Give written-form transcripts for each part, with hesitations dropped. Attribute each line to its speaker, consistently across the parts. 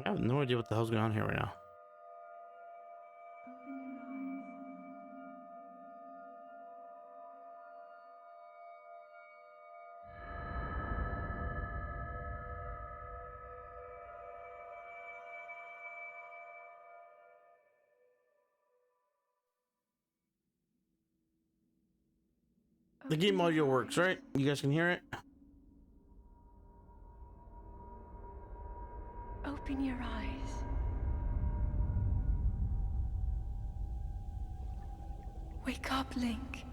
Speaker 1: I have no idea what the hell's going on here right now. The game audio works, right? You guys can hear it?
Speaker 2: Open your eyes. Wake up, Link.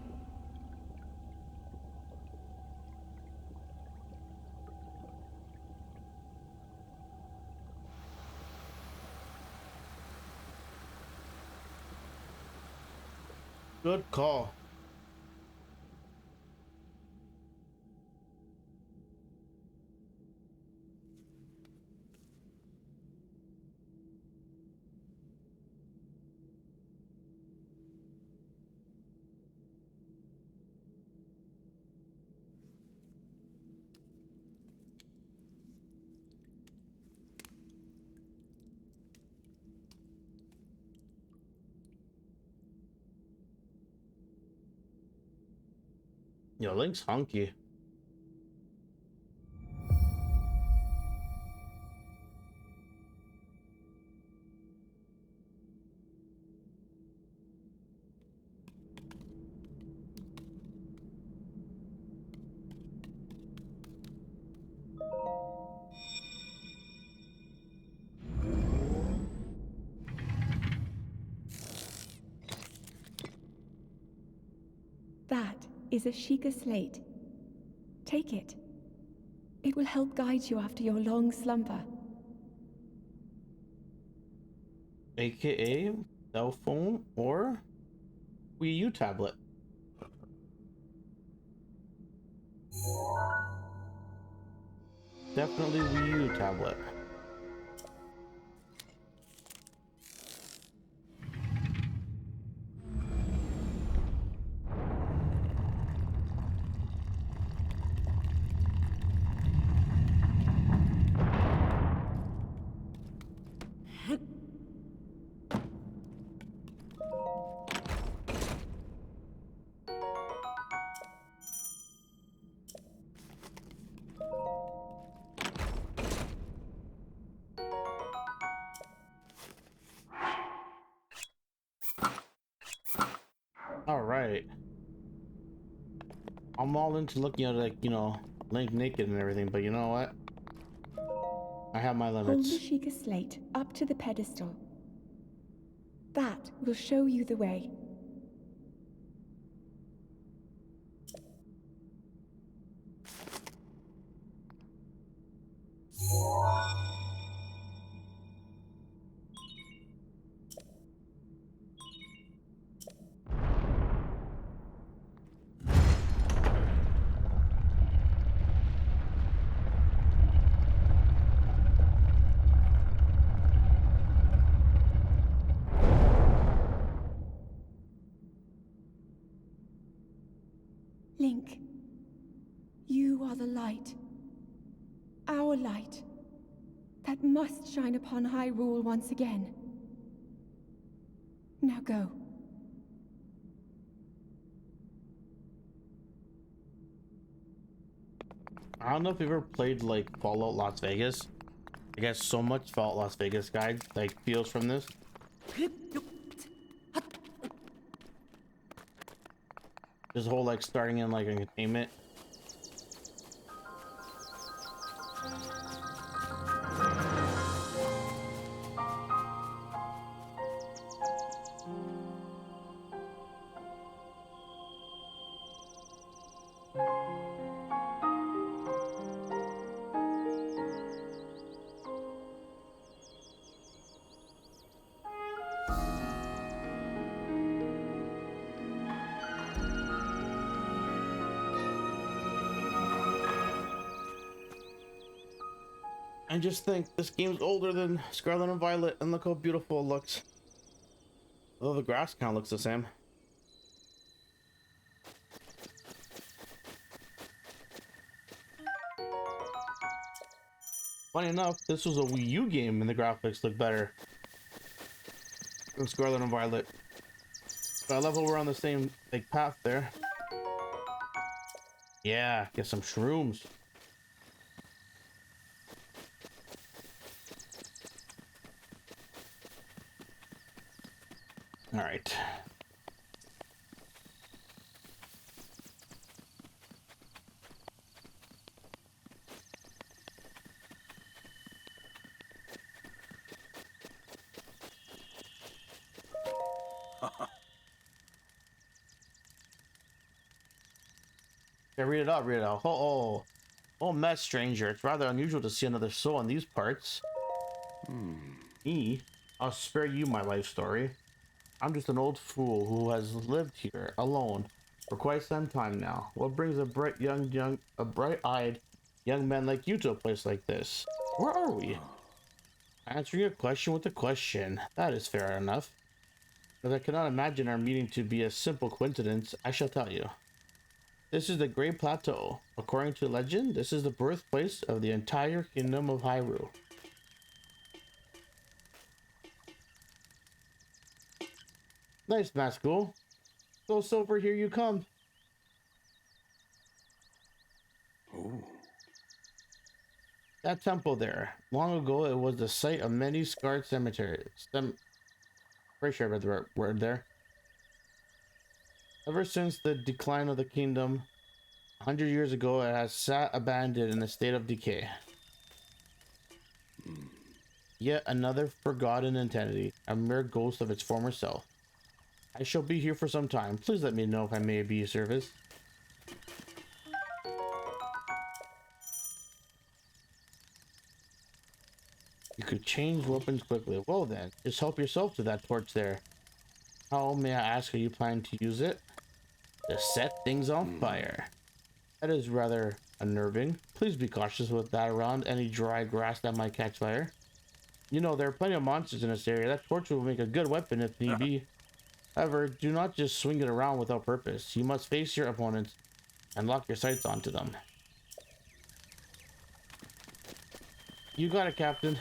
Speaker 1: Good call. Yo, Link's hunky.
Speaker 2: That is a Sheikah slate. Take it. It will help guide you after your long slumber.
Speaker 1: AKA cell phone or Wii U tablet. Definitely Wii U tablet. All right. I'm all into looking at, like, you know, Link naked and everything, but you know what? I have my
Speaker 2: Hold the
Speaker 1: limits.
Speaker 2: Sheikah slate up to the pedestal. That will show you the way. Link, you are the light. Our light. That must shine upon Hyrule once again. Now go.
Speaker 1: I don't know if you've ever played like Fallout Las Vegas. I guess so much Fallout Las Vegas guide like feels from this. This whole like starting in like a containment. And just think, this game's older than Scarlet and Violet, and look how beautiful it looks. Oh, the grass kind of looks the same. Funny enough, this was a Wii U game and the graphics look better than Scarlet and Violet. But I love how we're on the same like path there. Yeah, get some shrooms. All right. Yeah, read it out, read it out. Oh, mess, stranger. It's rather unusual to see another soul in these parts. Me? I'll spare you my life story. I'm just an old fool who has lived here alone for quite some time now. What brings a bright-eyed young man like you to a place like this? Where are we? Answering your question with a question. That is fair enough. As I cannot imagine our meeting to be a simple coincidence, I shall tell you. This is the Great Plateau. According to legend, this is the birthplace of the entire kingdom of Hyrule. Nice, Mascool. So, Silver, here you come.
Speaker 3: Oh.
Speaker 1: That temple there. Long ago, it was the site of many scarred cemeteries. Pretty sure I read the right word there. Ever since the decline of the kingdom, 100 years ago, it has sat abandoned in a state of decay. Yet another forgotten entity, a mere ghost of its former self. I shall be here for some time. Please let me know if I may be of service. You could change weapons quickly. Well then, just help yourself to that torch there. How, may I ask, are you planning to use it? To set things on fire. That is rather unnerving. Please be cautious with that around any dry grass that might catch fire. You know, there are plenty of monsters in this area. That torch will make a good weapon if need be. However, do not just swing it around without purpose. You must face your opponents and lock your sights onto them. You got it, Captain.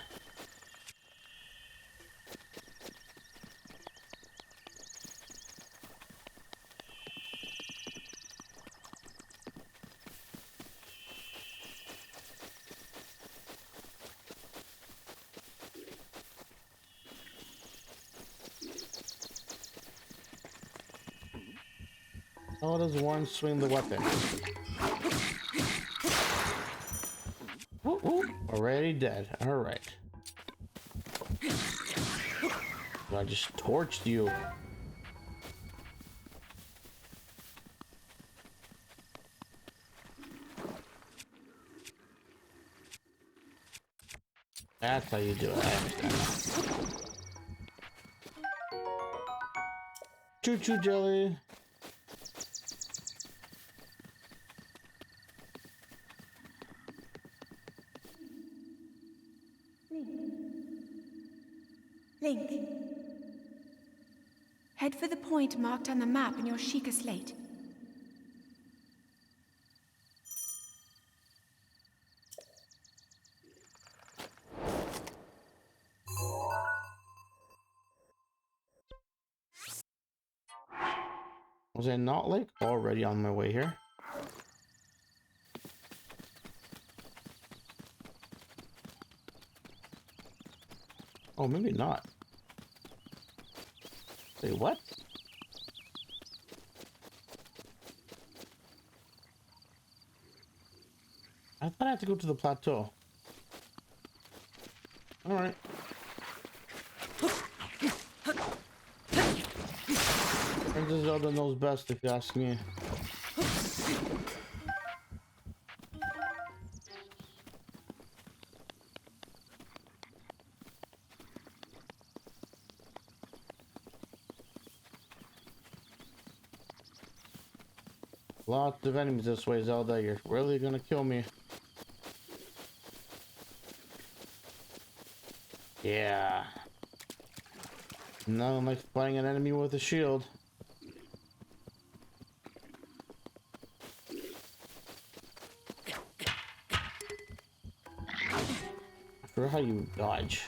Speaker 1: How does one swing the weapon? Ooh, ooh, already dead. Alright. I just torched you. That's how you do it. I understand. Choo-choo jelly.
Speaker 2: Link. Head for the point marked on the map in your Sheikah slate.
Speaker 1: Was I not like already on my way here? Oh, maybe not. Wait, what? I thought I had to go to the plateau. Alright. Princess Zelda knows best if you ask me. Lots of enemies this way, Zelda. You're really gonna kill me. Yeah. Nothing like fighting an enemy with a shield. sure how you dodge.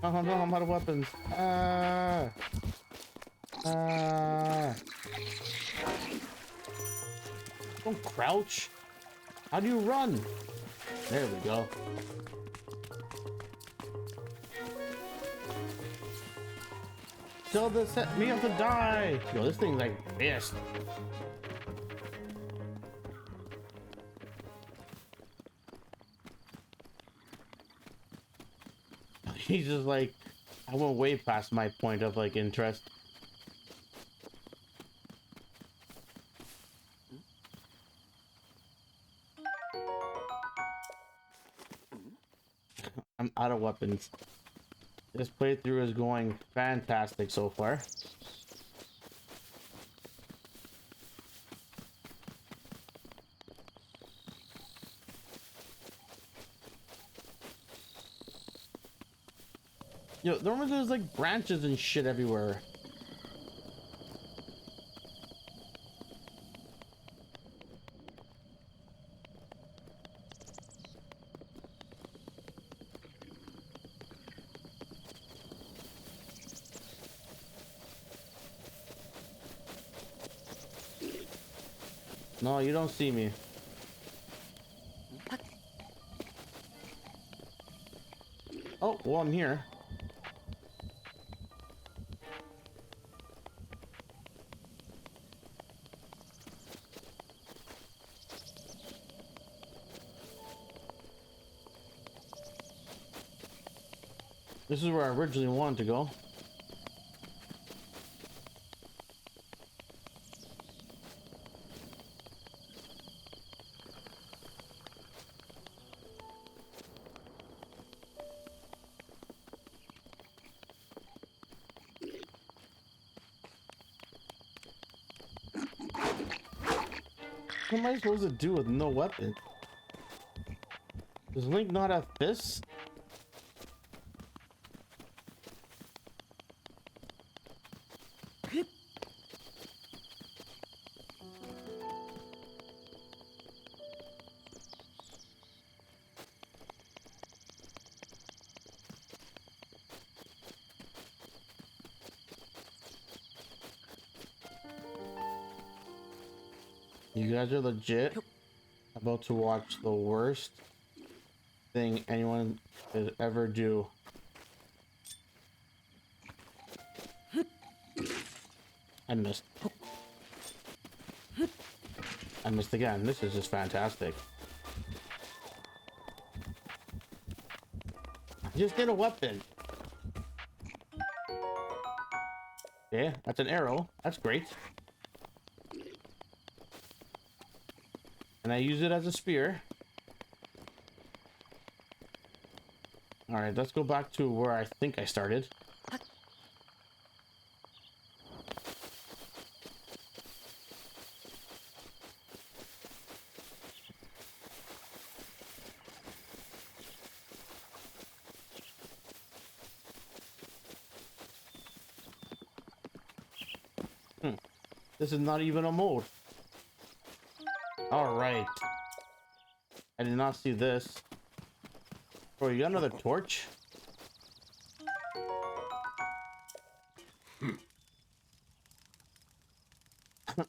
Speaker 1: Oh no, I'm out of weapons. Don't crouch. How do you run? There we go. Still this set me up to die. Yo, this thing's like pissed. He's just like, I went way past my point of like interest. I'm out of weapons. This playthrough is going fantastic so far. Yo, normally there's like branches and shit everywhere. No, you don't see me. Oh, well, I'm here. This is where I originally wanted to go. What am I supposed to do with no weapon? Does Link not have fists? You guys are legit about to watch the worst thing anyone could ever do. I missed. I missed again. This is just fantastic. I just did a weapon. Okay, that's an arrow. That's great. And I use it as a spear. Alright, let's go back to where I think I started. This is not even a mode. Alright. I did not see this. Bro, you got another torch?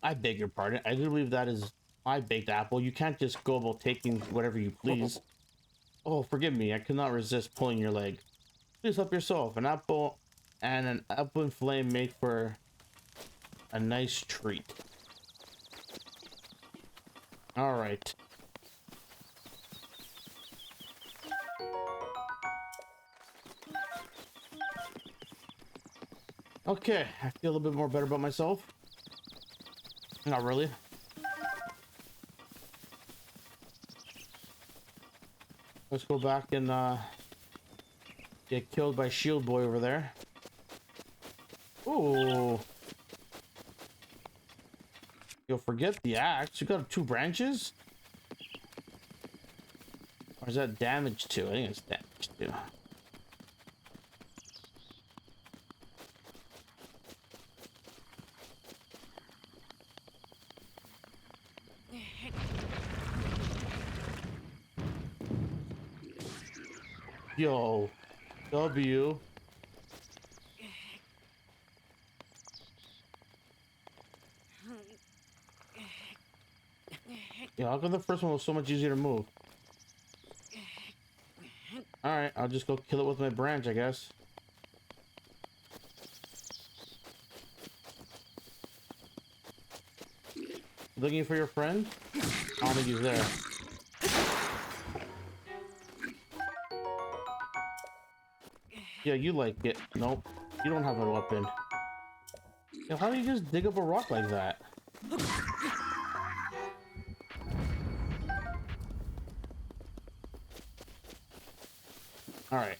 Speaker 1: I beg your pardon. I do believe that is my baked apple. You can't just go about taking whatever you please. Oh, forgive me. I could not resist pulling your leg. Please help yourself. An apple and an upland flame make for a nice treat. Alright. Okay, I feel a little bit more better about myself. Not really. Let's go back and get killed by Shield Boy over there. Ooh. You'll forget the axe. You got 2 branches? Or is that damage to? I think it's damage to. Yo. W. Yeah, how come the first one was so much easier to move? Alright, I'll just go kill it with my branch, I guess. Looking for your friend? I don't think he's there. Yeah, you like it. Nope. You don't have a weapon. Yeah, how do you just dig up a rock like that? Alright.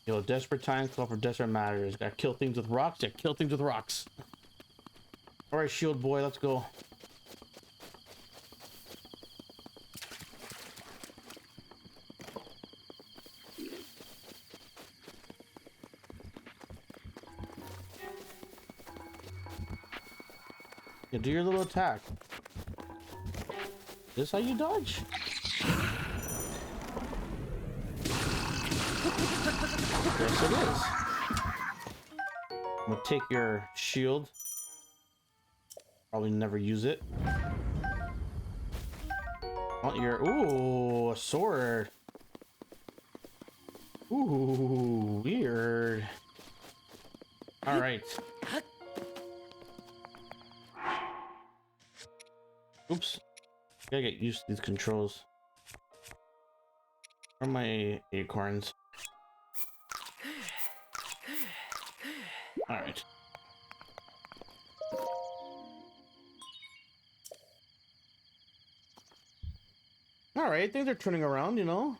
Speaker 1: Yo, desperate times call for desperate matters. Gotta kill things with rocks. Yeah, kill things with rocks. Alright, shield boy, let's go. Yeah, do your little attack. Is this how you dodge? Yes, it is. I'm gonna take your shield. Probably never use it. Want your... Ooh, a sword. Ooh, weird. All right. Oops. Gotta get used to these controls. Where are my acorns? All right. All right, things are turning around, you know.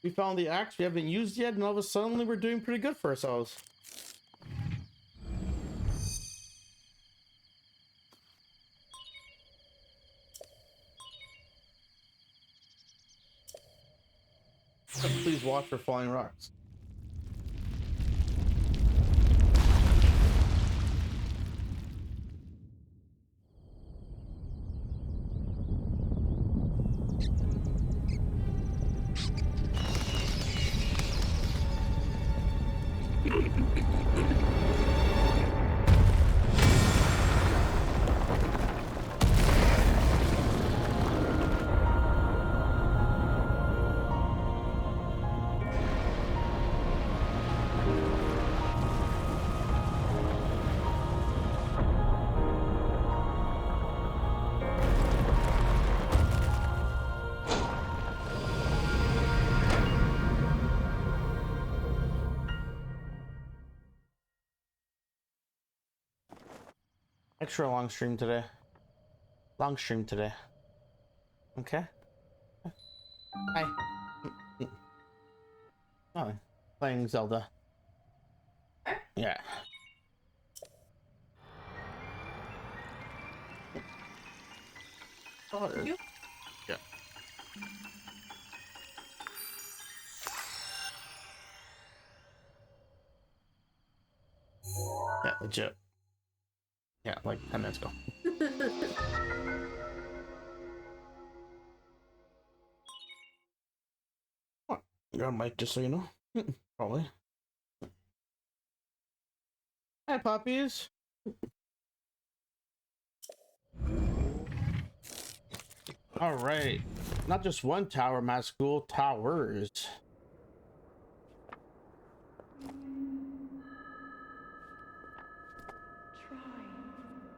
Speaker 1: We found the axe we haven't used yet, and all of a sudden we're doing pretty good for ourselves. Please watch for falling rocks. Extra long stream today. Long stream today. Okay. Hi. Oh, playing Zelda. Yeah. Oh, yeah. Yeah, legit. Yeah, like 10 minutes ago. Oh, you're on mic, just so you know. Probably. Hi, puppies. All right. Not just one tower, my school. Towers.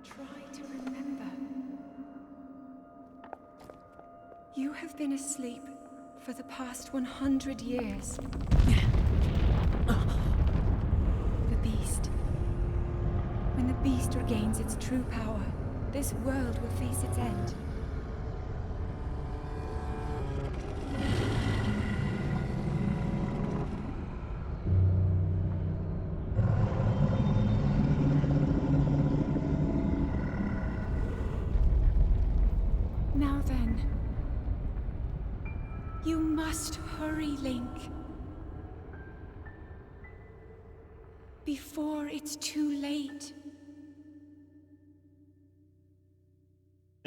Speaker 2: Try to remember. You have been asleep for the past 100 years. The beast. When the beast regains its true power, this world will face its end. Now then, you must hurry, Link. Before it's too late.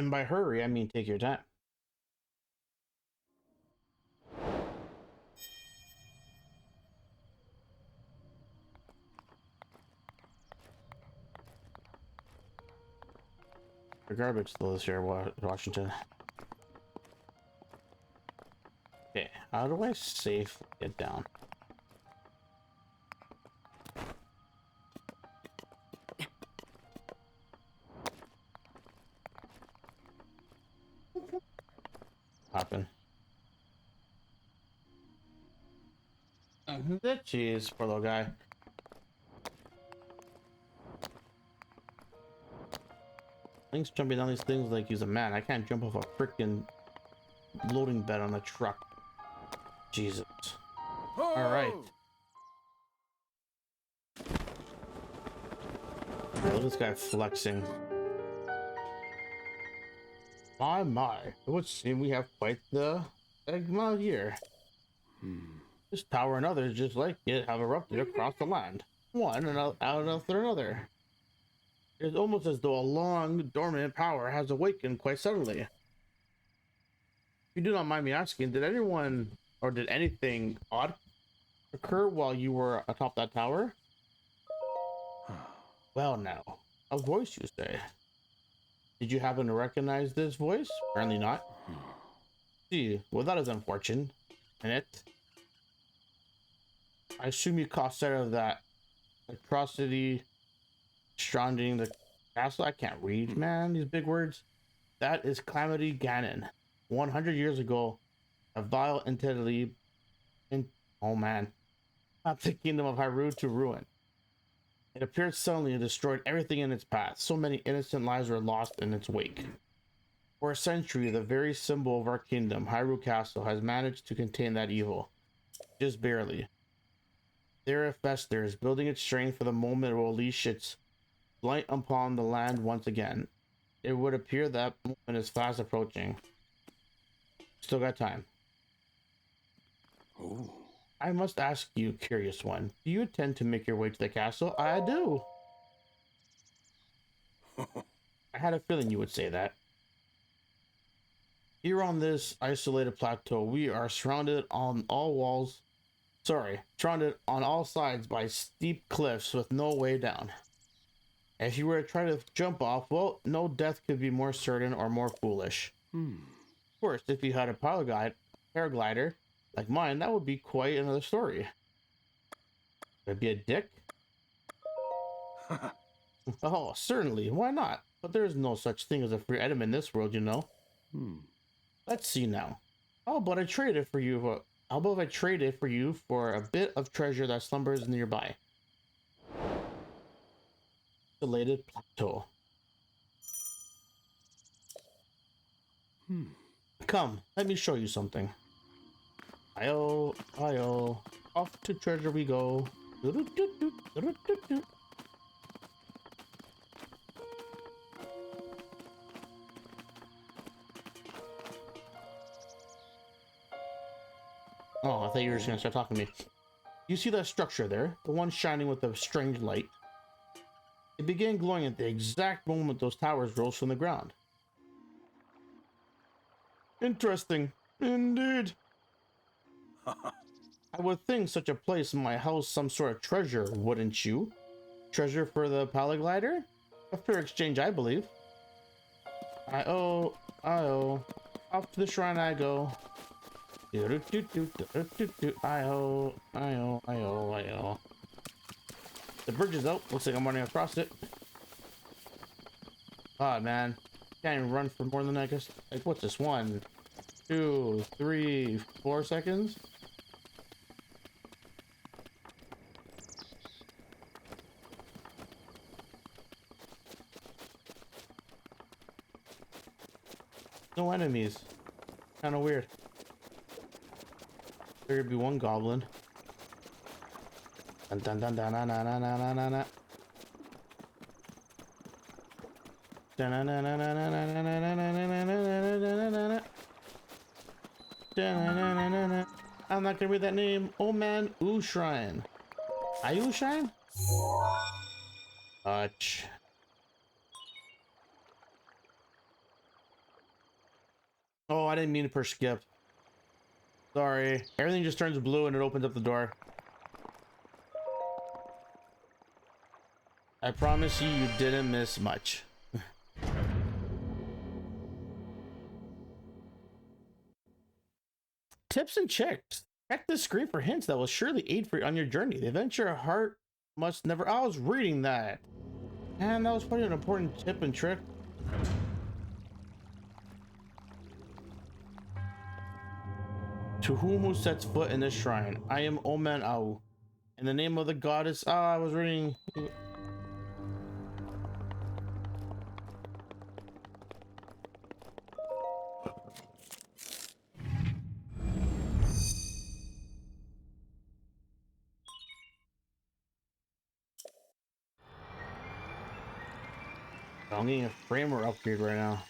Speaker 1: And by hurry, I mean take your time. The garbage still is here, Washington. Okay, how do I safely get down? Happen. Jeez, poor little guy. Link's jumping down these things like he's a man. I can't jump off a freaking loading bed on a truck. Jesus. Alright. Look at this guy flexing. My. It would seem we have quite the egg here. This tower and others just like it have erupted across the land. One and after another. It's almost as though a long dormant power has awakened quite suddenly. If you do not mind me asking, did anyone or did anything odd occur while you were atop that tower? Well now, a voice you say. Did you happen to recognize this voice? Apparently not. See, well that is unfortunate. And it? I assume you caught sight of that atrocity surrounding the castle. I can't read, man, these big words. That is Calamity Ganon. 100 years ago, a vile entity oh man, brought the kingdom of Hyrule to ruin. It appeared suddenly and destroyed everything in its path. So many innocent lives were lost in its wake. For a century, the very symbol of our kingdom, Hyrule Castle, has managed to contain that evil. Just barely. There it festers, building its strength for the moment it will unleash its light upon the land once again. It would appear that moment is fast approaching. Still got time.
Speaker 3: Oh.
Speaker 1: I must ask you, curious one, do you intend to make your way to the castle? I do. I had a feeling you would say that. Here on this isolated plateau, we are surrounded on all sides by steep cliffs with no way down. If you were to try to jump off, well, no death could be more certain or more foolish. Of course, if you had a paraglider like mine, that would be quite another story. Would it be a dick? Oh, certainly. Why not? But there is no such thing as a free item in this world, you know. Let's see now. How about I trade it for you? How about if I trade it for you for a bit of treasure that slumbers nearby? Isolated plateau. Come, let me show you something. Ayo, off to treasure we go. Oh, I thought you were just gonna start talking to me. You see that structure there? The one shining with a strange light? It began glowing at the exact moment those towers rose from the ground. Interesting. Indeed. I would think such a place in my house some sort of treasure, wouldn't you? Treasure for the paraglider? A fair exchange, I believe. I-oh. Off to the shrine I go. I-oh. The bridge is out. Looks like I'm running across it. God, man. Can't even run for more than, I guess, like, what's this? 1, 2, 3, 4 seconds? No enemies. Kind of weird. There'd be one goblin. Dun dun dun dun dun dun dun dun dun dun. I'm not gonna read that name. Oh man, Ooh Shrine. Ayu Shrine? Touch. I didn't mean to push skip. Sorry. Everything just turns blue and it opens up the door. I promise you didn't miss much. Tips and checks. Check the screen for hints that will surely aid for on your journey. The adventure heart must never. I was reading that. And that was probably an important tip and trick. To who sets foot in this shrine, I am Omen Au. In the name of the goddess. Ah, I was reading. I'm getting a framer upgrade right now.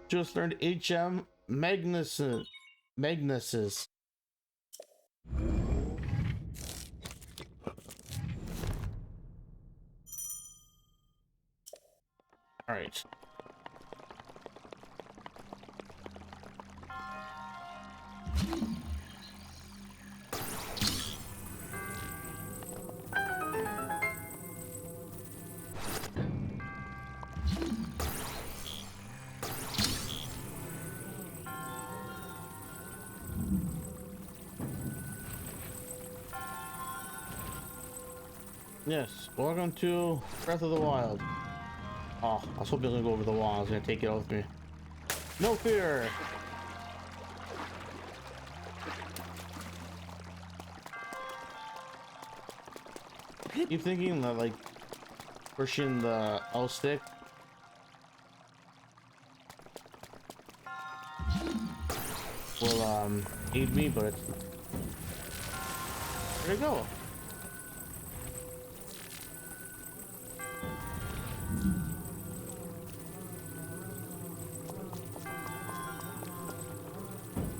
Speaker 1: Just learned HM Magnuses. All right. Yes, welcome to Breath of the Wild. Oh, I was hoping I was gonna go over the wall. I was gonna take it with me. No fear. Keep thinking that like pushing the L stick will aid me, but it's... Where'd it go?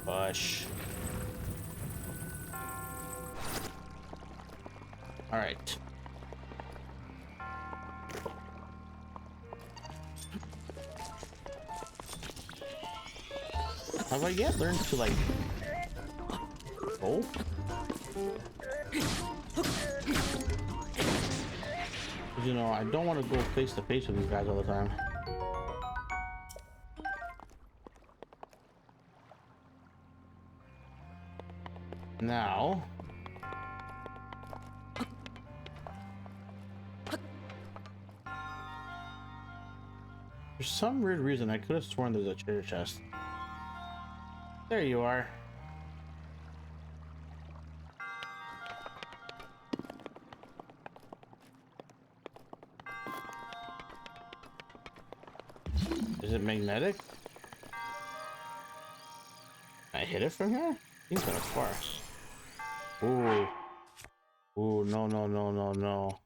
Speaker 1: Push. All right. Have I yet learned to like roll? You know, I don't want to go face to face with these guys all the time. Now, for some weird reason, I could have sworn there's a treasure chest. There you are. Is it magnetic? Can I hit it from here? Seems kind of far. Ooh. Ooh, no, no, no, no, no.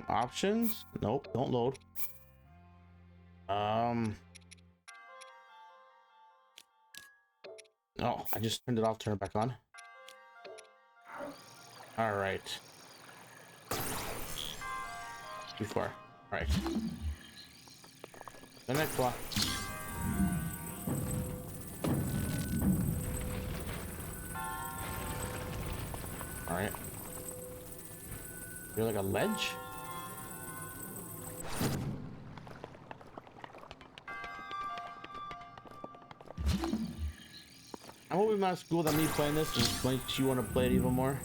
Speaker 1: Options? Nope, don't load. Oh, I just turned it off, turn it back on. All right. Too far. All right. The next block. All right. You're like a ledge? I'm hoping my school that me playing this just makes you want to play it even more.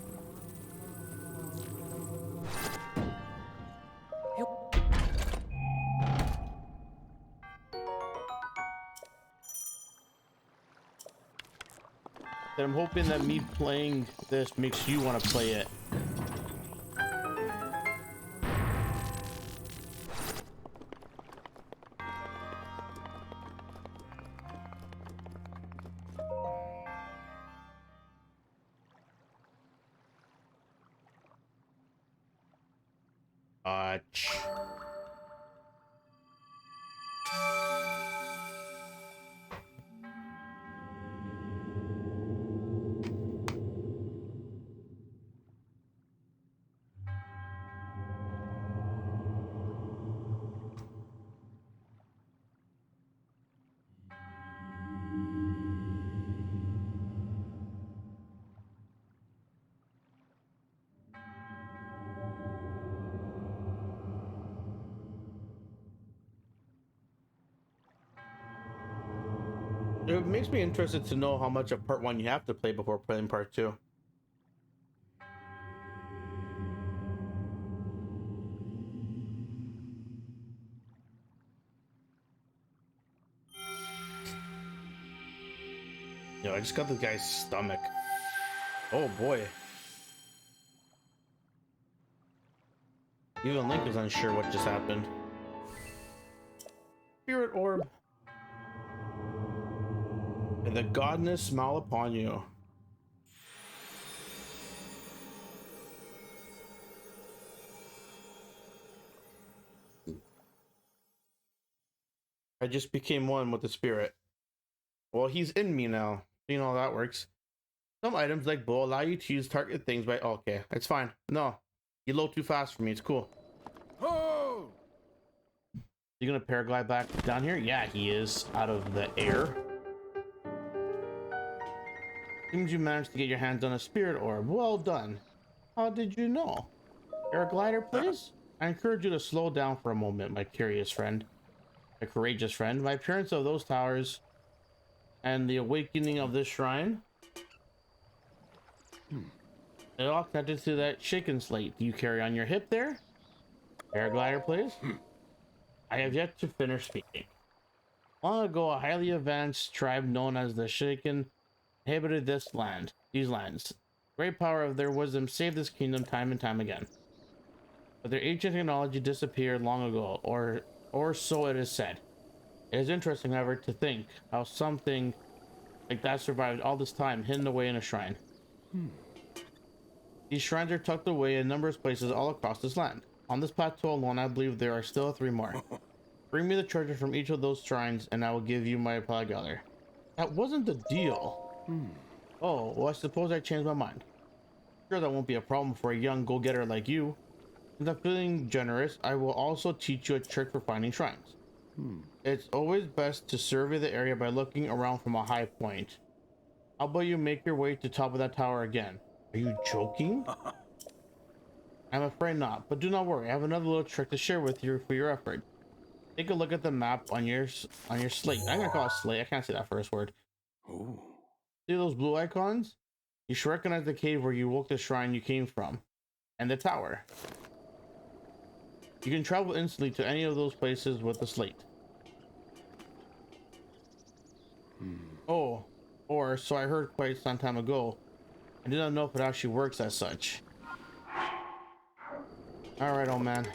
Speaker 1: That I'm hoping that me playing this makes you want to play it. It makes me interested to know how much of part 1 you have to play before playing part 2. Yo, I just got this guy's stomach. Oh boy. Even Link is unsure what just happened. Spirit orb. And the godness smile upon you. I just became one with the spirit. Well, he's in me now. You know how that works. Some items like bow allow you to use target things by... Okay, it's fine. No, you load too fast for me. It's cool.
Speaker 3: Oh!
Speaker 1: You gonna paraglide back down here? Yeah, he is. Out of the air. Seems you managed to get your hands on a spirit orb. Well done. How did you know? Paraglider, please? I encourage you to slow down for a moment, my curious friend. A courageous friend. My appearance of those towers and the awakening of this shrine. It all connected to that shaken slate. Do you carry on your hip there? Paraglider, please? I have yet to finish speaking. Long ago, a highly advanced tribe known as the Shaken inhabited these lands. Great power of their wisdom saved this kingdom time and time again. But their ancient technology disappeared long ago, or so it is said. It is interesting, however, to think how something like that survived all this time, hidden away in a shrine. These shrines are tucked away in numerous places all across this land. On this plateau alone, I believe there are still 3 more. Bring me the treasure from each of those shrines, and I will give you my paraglider. That wasn't the deal. Oh, well, I suppose I changed my mind. Sure, that won't be a problem for a young go-getter like you. Since I'm feeling generous, I will also teach you a trick for finding shrines. It's always best to survey the area by looking around from a high point. How about you make your way to the top of that tower again? Are you joking? I'm afraid not, but do not worry. I have another little trick to share with you for your effort. Take a look at the map on your slate. I'm gonna call it slate. I can't say that first word.
Speaker 3: Oh.
Speaker 1: See those blue icons? You should recognize the cave where you woke the shrine you came from, and the tower. You can travel instantly to any of those places with the slate. Oh, or so I heard quite some time ago. I do not know if it actually works as such. All right, old man.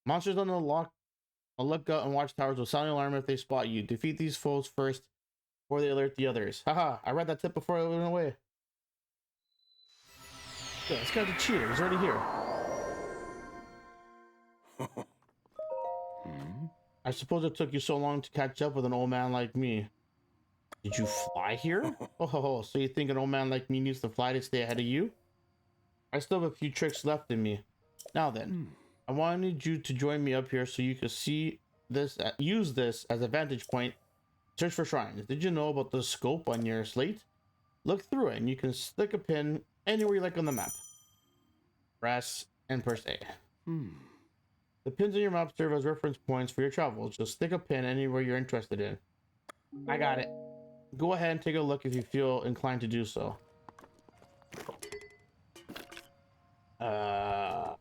Speaker 1: Monsters on the lookout and watchtowers will sound the alarm if they spot you. Defeat these foes first before they alert the others. Haha, I read that tip before I went away. Yeah, this guy's a cheater. He's already here. I suppose it took you so long to catch up with an old man like me. Did you fly here? Oh, so you think an old man like me needs to fly to stay ahead of you? I still have a few tricks left in me. Now then, I wanted you to join me up here so you could see this, use this as a vantage point. Search for shrines. Did you know about the scope on your slate? Look through it and you can stick a pin anywhere you like on the map. Press and press A. The pins on your map serve as reference points for your travels. Just stick a pin anywhere you're interested in. I got it. Go ahead and take a look if you feel inclined to do so. I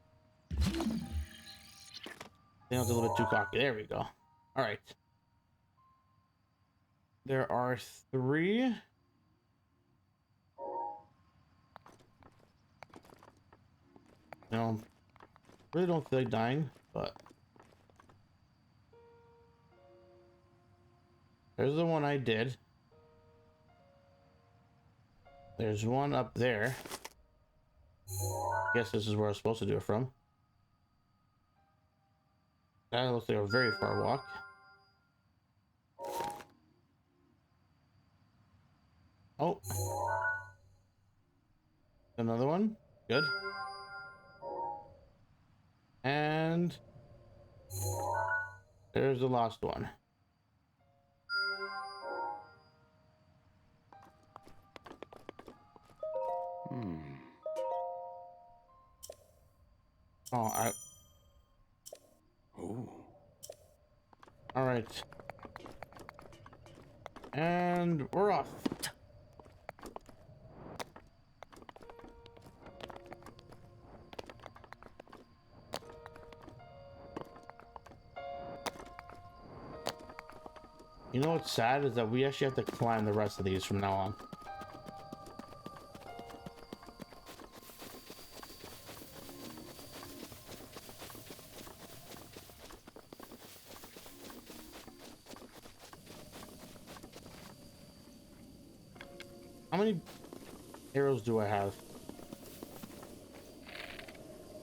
Speaker 1: think I was a little bit too cocky. There we go. All right. There are 3. No, really don't feel like dying, but there's the one I did. There's one up there. Guess this is where I was supposed to do it from. That looks like a very far walk. Oh. Another one. Good. And there's the last one. Oh,
Speaker 3: Oh.
Speaker 1: all right. And we're off. You know what's sad is that we actually have to climb the rest of these from now on. How many arrows do I have?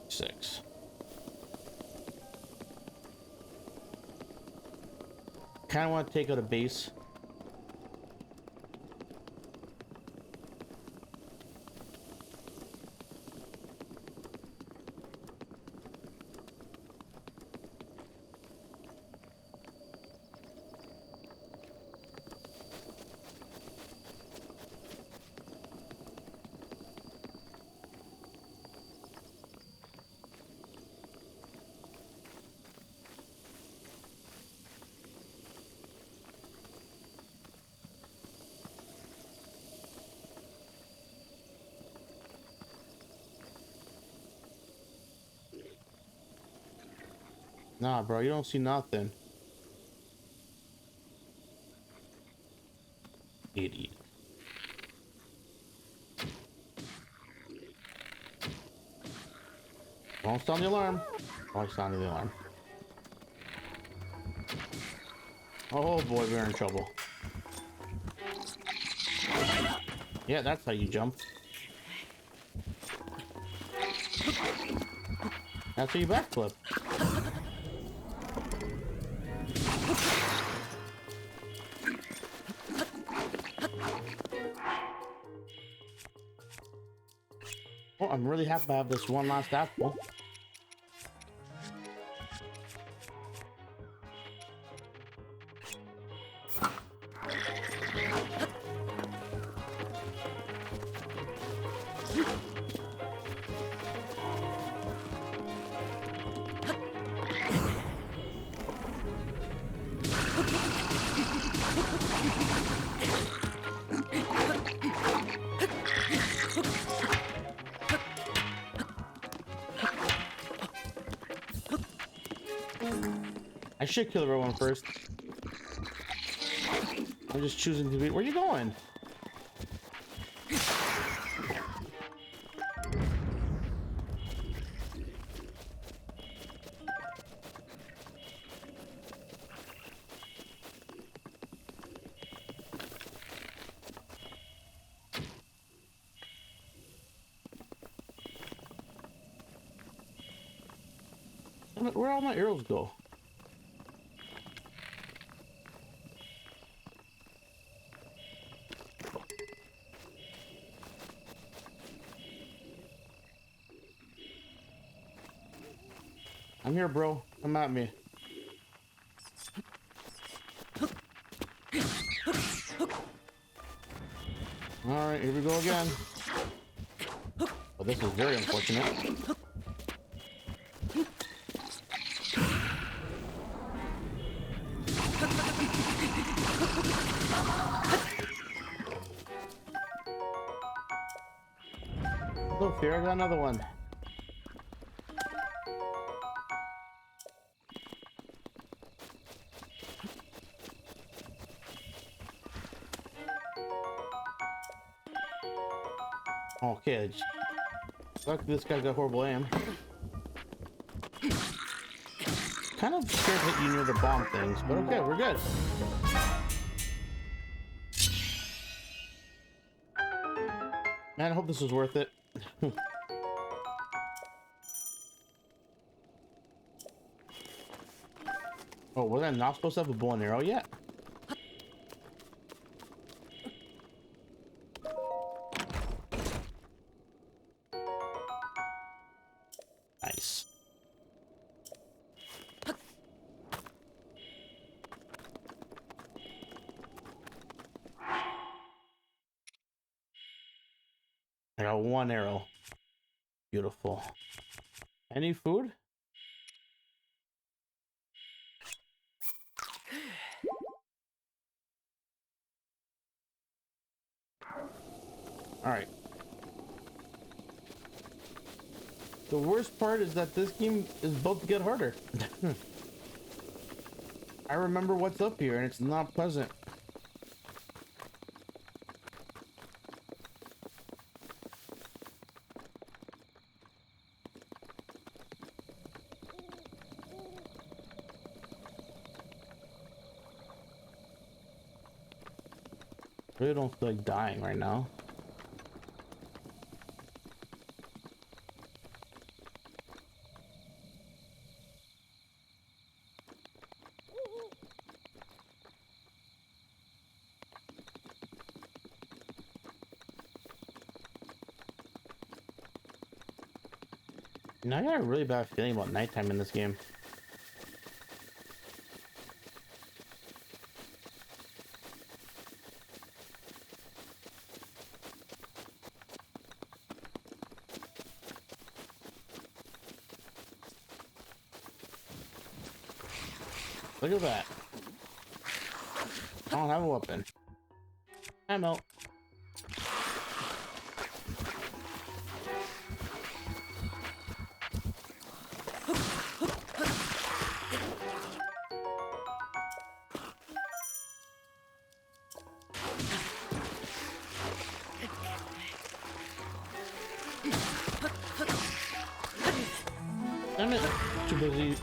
Speaker 1: 6. Kind of want to take out a base. Nah, bro, you don't see nothing. Idiot. Don't sound the alarm. Don't sound the alarm. Oh boy, we're in trouble. Yeah, that's how you jump. That's how you backflip. Oh, I'm really happy I have this one last apple. I should kill everyone first. I'm just choosing to be. Where are you going? Where'd all my arrows go? I'm here, bro. Come at me. All right, here we go again. Well, this is very unfortunate. No fear, I got another one. Okay, luckily this guy got horrible aim. Kind of scared to hit you near the bomb things, but okay, we're good. Man, I hope this was worth it. Oh, was I not supposed to have a bow and arrow yet? Nice. I got one arrow. Beautiful. Any food? All right. The worst part is that this game is about to get harder. I remember what's up here, and it's not pleasant. Really don't feel like dying right now. Now I got a really bad feeling about nighttime in this game. Look at that. I don't have a weapon. Ammo. Damn it. Too busy.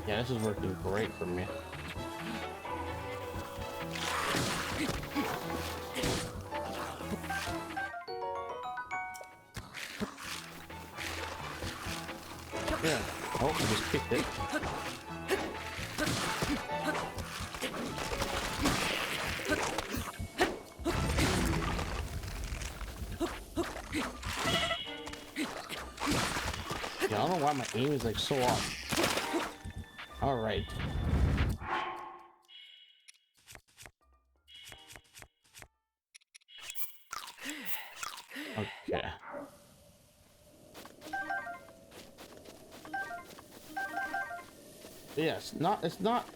Speaker 1: Yeah, this is working great for me. Yeah. Oh, I just kicked it. Yeah, I don't know why my aim is like so off. All right. Okay. But yeah, it's not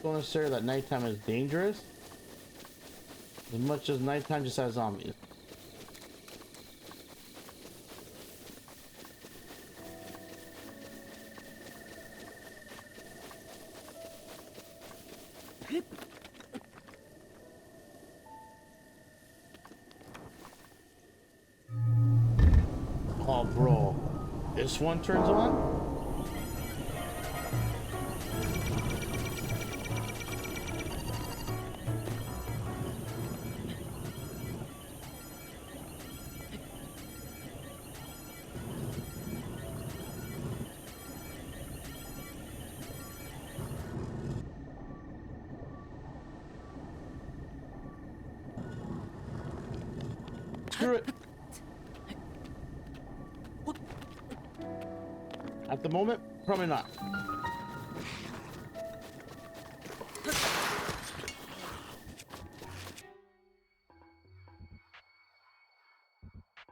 Speaker 1: so necessarily that nighttime is dangerous as much as nighttime just has zombies. Oh, bro. This one turns on? Screw it. At the moment, probably not.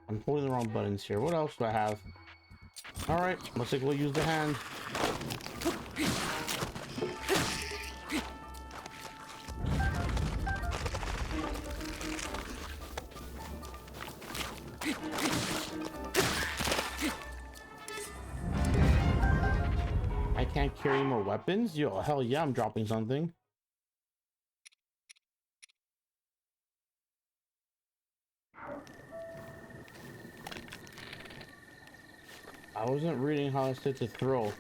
Speaker 1: I'm holding the wrong buttons here. What else do I have? All right, looks like we'll use the hand. I can't carry more weapons? Yo, hell yeah, I'm dropping something. I wasn't reading how I said to throw.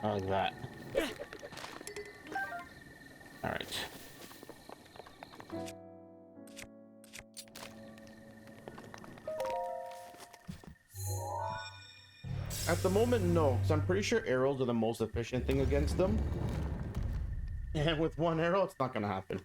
Speaker 1: Like that. All right. At the moment, no, because I'm pretty sure arrows are the most efficient thing against them. And with one arrow, it's not gonna happen.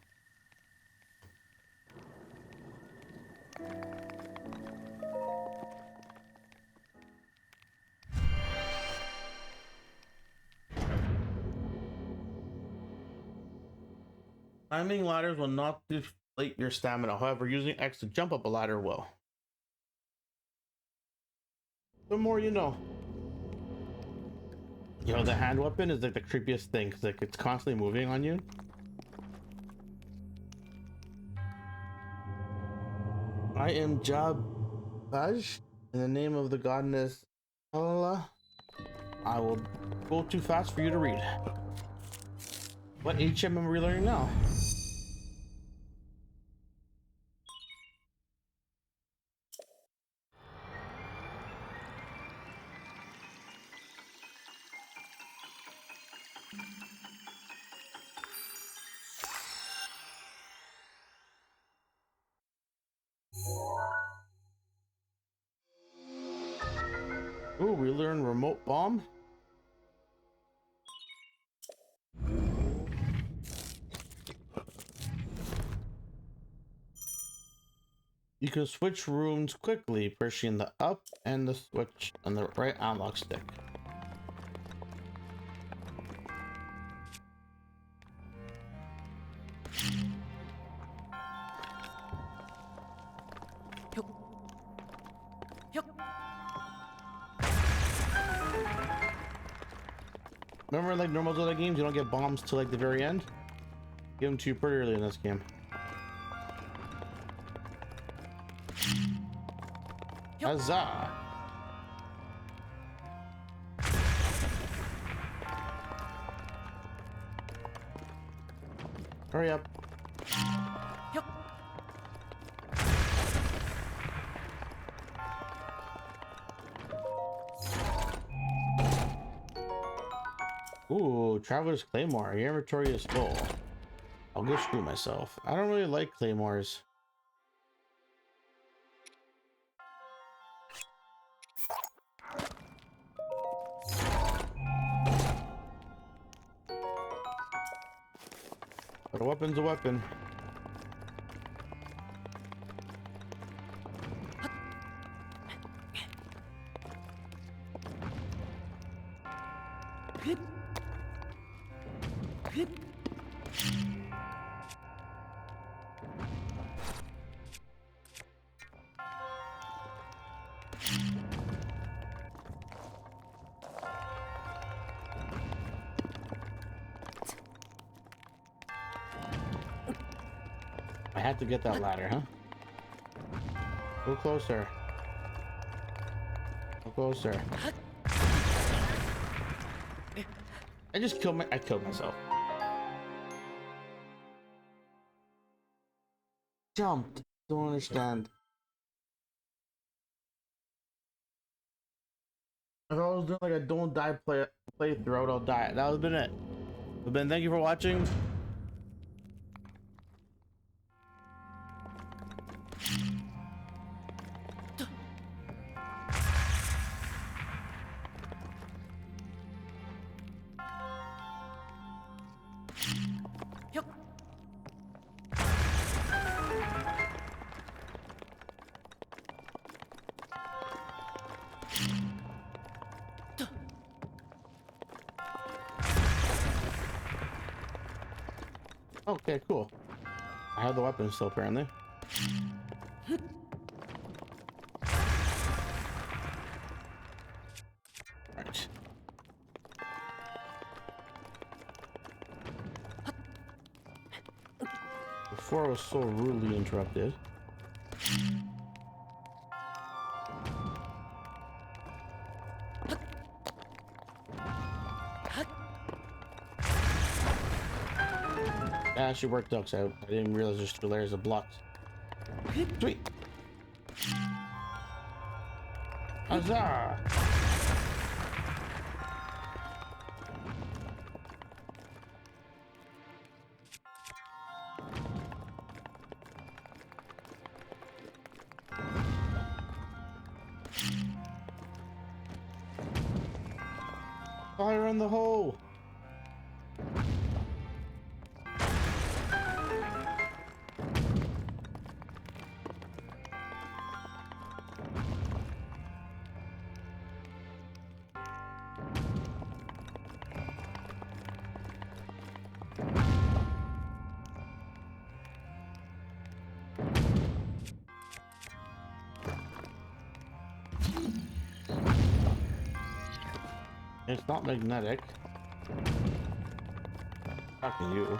Speaker 1: Climbing ladders will not deflate your stamina. However, using X to jump up a ladder will. The more you know. Yo, the hand weapon is like the creepiest thing because like it's constantly moving on you. I am Jabaj. In the name of the goddess Allah, I will go too fast for you to read. What HM am we learning now? Ooh, we learn remote bomb. You can switch rooms quickly, pushing the up and the switch on the right analog stick. Remember, like normal Zelda games, you don't get bombs till like the very end. Give them to you pretty early in this game. Huzzah! Hurry up. Ooh, Traveler's Claymore. Your inventory is full. I'll go screw myself. I don't really like claymores. But a weapon's a weapon. I had to get that ladder, huh? Go closer. Go closer. I just killed I killed myself. Jumped. Don't understand. If I was doing like a don't die playthrough, I'll die. That would have been it. But Ben, thank you for watching. Okay, cool. I have the weapon still, apparently. Right. Before I was so rudely interrupted. That actually worked out, so I didn't realize there's 2 layers of blocks. Sweet. Huzzah! Fire in the hole! It's not magnetic. Talking to you.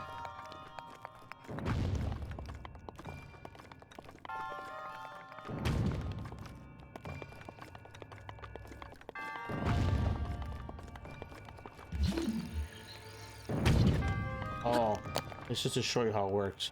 Speaker 1: Oh, it's just to show you how it works.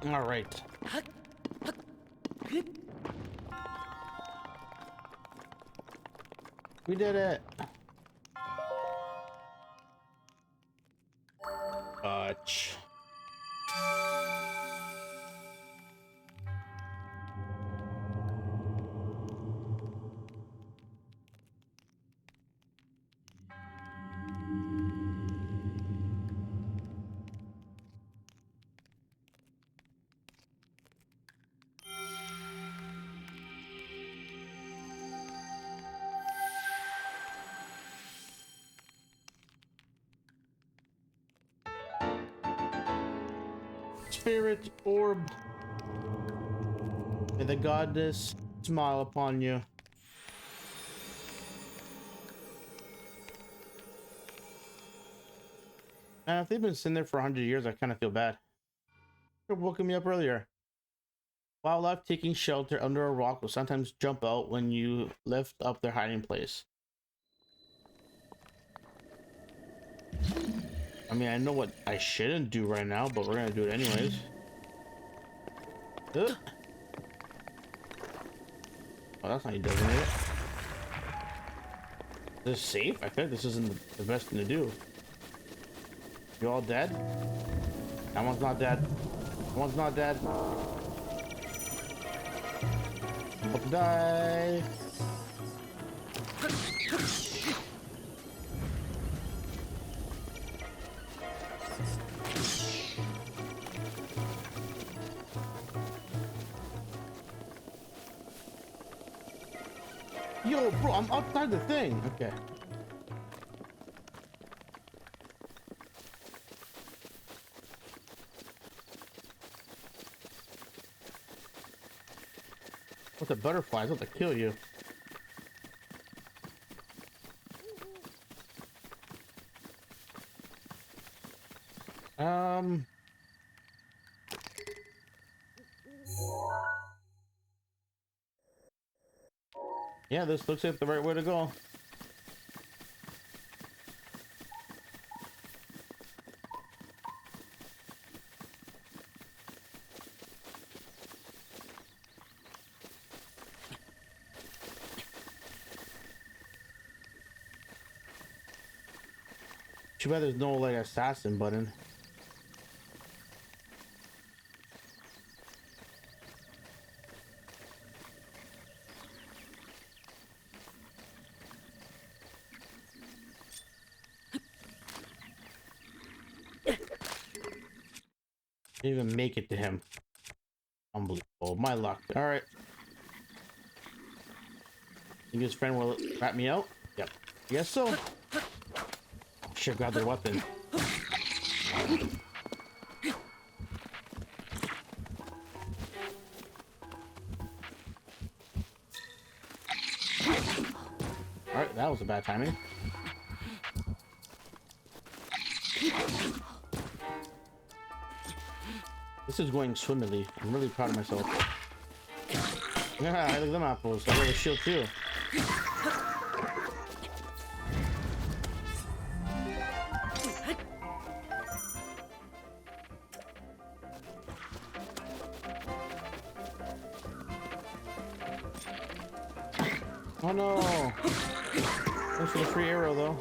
Speaker 1: All right. We did it. Touch. Spirit orb. May the goddess smile upon you. And if they've been sitting there for 100 years, I kind of feel bad. They woke me up earlier. Wildlife taking shelter under a rock will sometimes jump out when you lift up their hiding place. I mean, I know what I shouldn't do right now, but we're gonna do it anyways. Oh, that's not how you designate it. Is this safe? I think this isn't the best thing to do. You all dead? That one's not dead. That one's not dead. I'm about to die. Yo, bro, I'm outside the thing. Okay. What's a butterfly? It's about to kill you. Yeah, this looks like the right way to go. Too bad there's no like assassin button. Didn't even make it to him. Unbelievable. My luck. All right. Think his friend will rat me out? Yep. Guess so. Should grab their weapon. Alright, that was a bad timing. This is going swimmingly. I'm really proud of myself. Yeah, I look at them apples. I got a shield too. Oh no! Thanks for the free arrow though.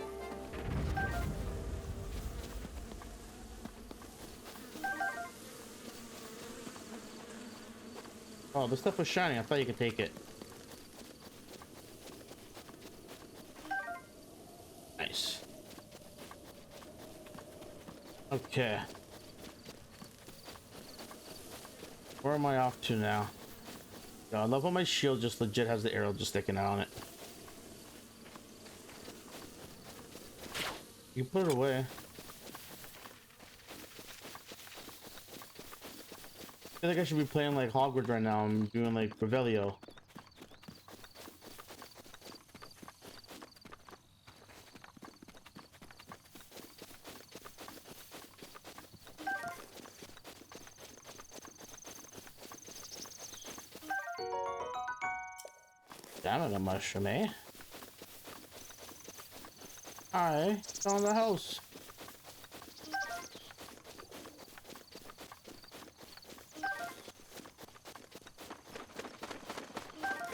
Speaker 1: Oh, this stuff was shiny. I thought you could take it. Nice. Okay. Where am I off to now? God, I love how my shield just legit has the arrow just sticking out on it. You put it away. I feel like I should be playing like Hogwarts right now. I'm doing like Revelio. Down on a mushroom, eh? I found the house.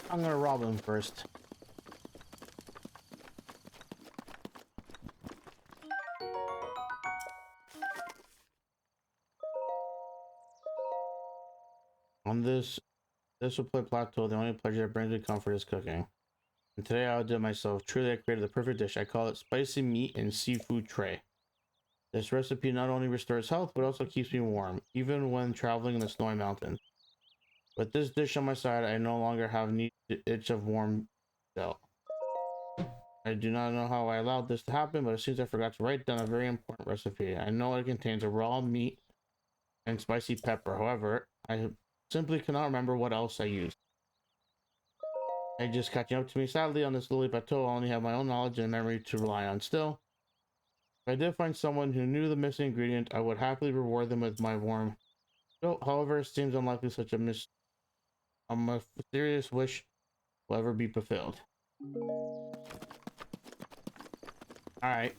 Speaker 1: I'm gonna rob him first. On this will play plateau, the only pleasure that brings me comfort is cooking. And today I outdid myself. Truly, I created the perfect dish. I call it spicy meat and seafood tray. This recipe not only restores health, but also keeps me warm, even when traveling in the snowy mountains. With this dish on my side, I no longer have need the itch of warm cell. I do not know how I allowed this to happen, but it seems I forgot to write down a very important recipe. I know it contains a raw meat and spicy pepper. However, I simply cannot remember what else I used. It's just catching up to me. Sadly, on this lily plateau, I only have my own knowledge and memory to rely on. Still, if I did find someone who knew the missing ingredient, I would happily reward them with my warm. However, it seems unlikely such a mysterious wish will ever be fulfilled. Alright.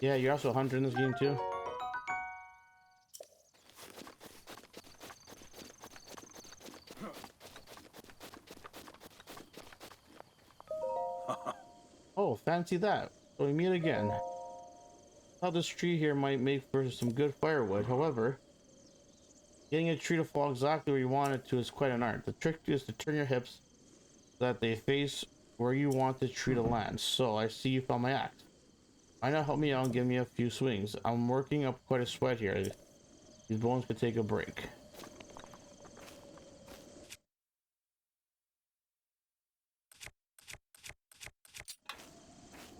Speaker 1: Yeah, you're also a hunter in this game too. Oh, fancy that. So we meet again. Now this tree here might make for some good firewood. However, getting a tree to fall exactly where you want it to is quite an art. The trick is to turn your hips so that they face where you want the tree to land. So I see you found my axe. Why not help me out and give me a few swings? I'm working up quite a sweat here. These bones could take a break.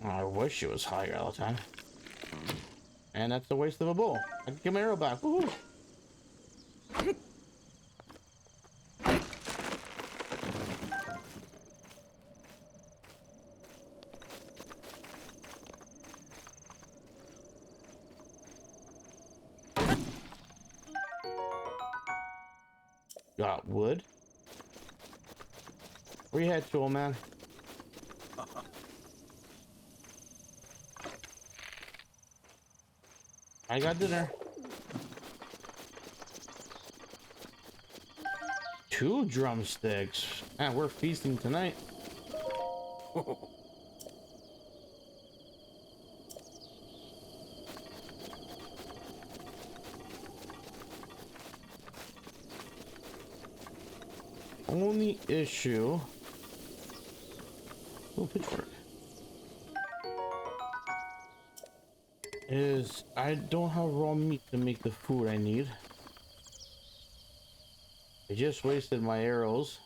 Speaker 1: I wish it was higher all the time. And that's the waste of a bowl. I can get my arrow back. Woohoo! Got wood. Where you head to, old man? I got dinner. 2 drumsticks. Man, we're feasting tonight. Only issue. Oh, pitchfork. Is I don't have raw meat to make the food I need. I just wasted my arrows.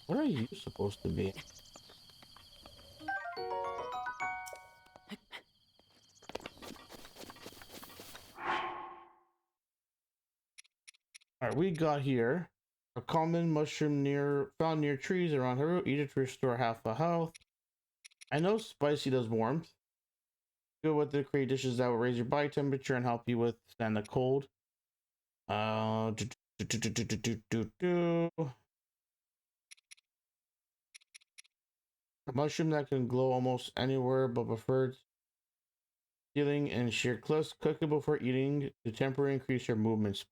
Speaker 1: What are you supposed to be? Alright, we got here a common mushroom found near trees around her. Eat it to restore half a health. I know spicy does warmth. Good with the create dishes that will raise your body temperature and help you withstand the cold. A mushroom that can glow almost anywhere but preferred healing and sheer cliffs. Cook it before eating to temporarily increase your movements.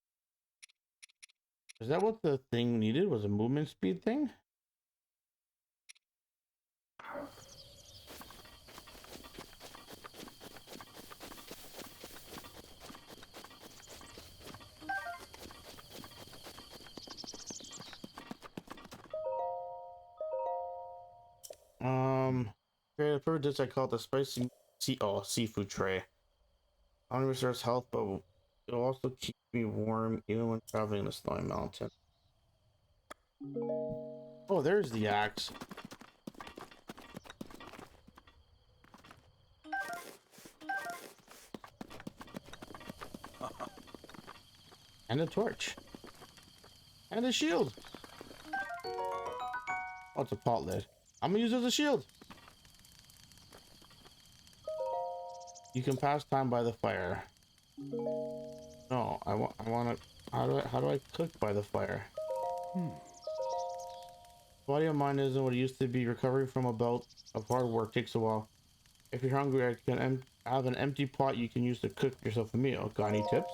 Speaker 1: Is that what the thing needed? Was a movement speed thing? For this I call it the spicy seafood tray. I don't restores health, but it'll also keep me warm even when traveling the snowy mountain. Oh, there's the axe. And a torch. And a shield. Oh, it's a pot lid. I'm gonna use it as a shield. You can pass time by the fire. No, I want to. How do I cook by the fire? Body of mine isn't what it used to be. Recovering from a bout of hard work takes a while. If you're hungry, I can have an empty pot you can use to cook yourself a meal. Got any tips?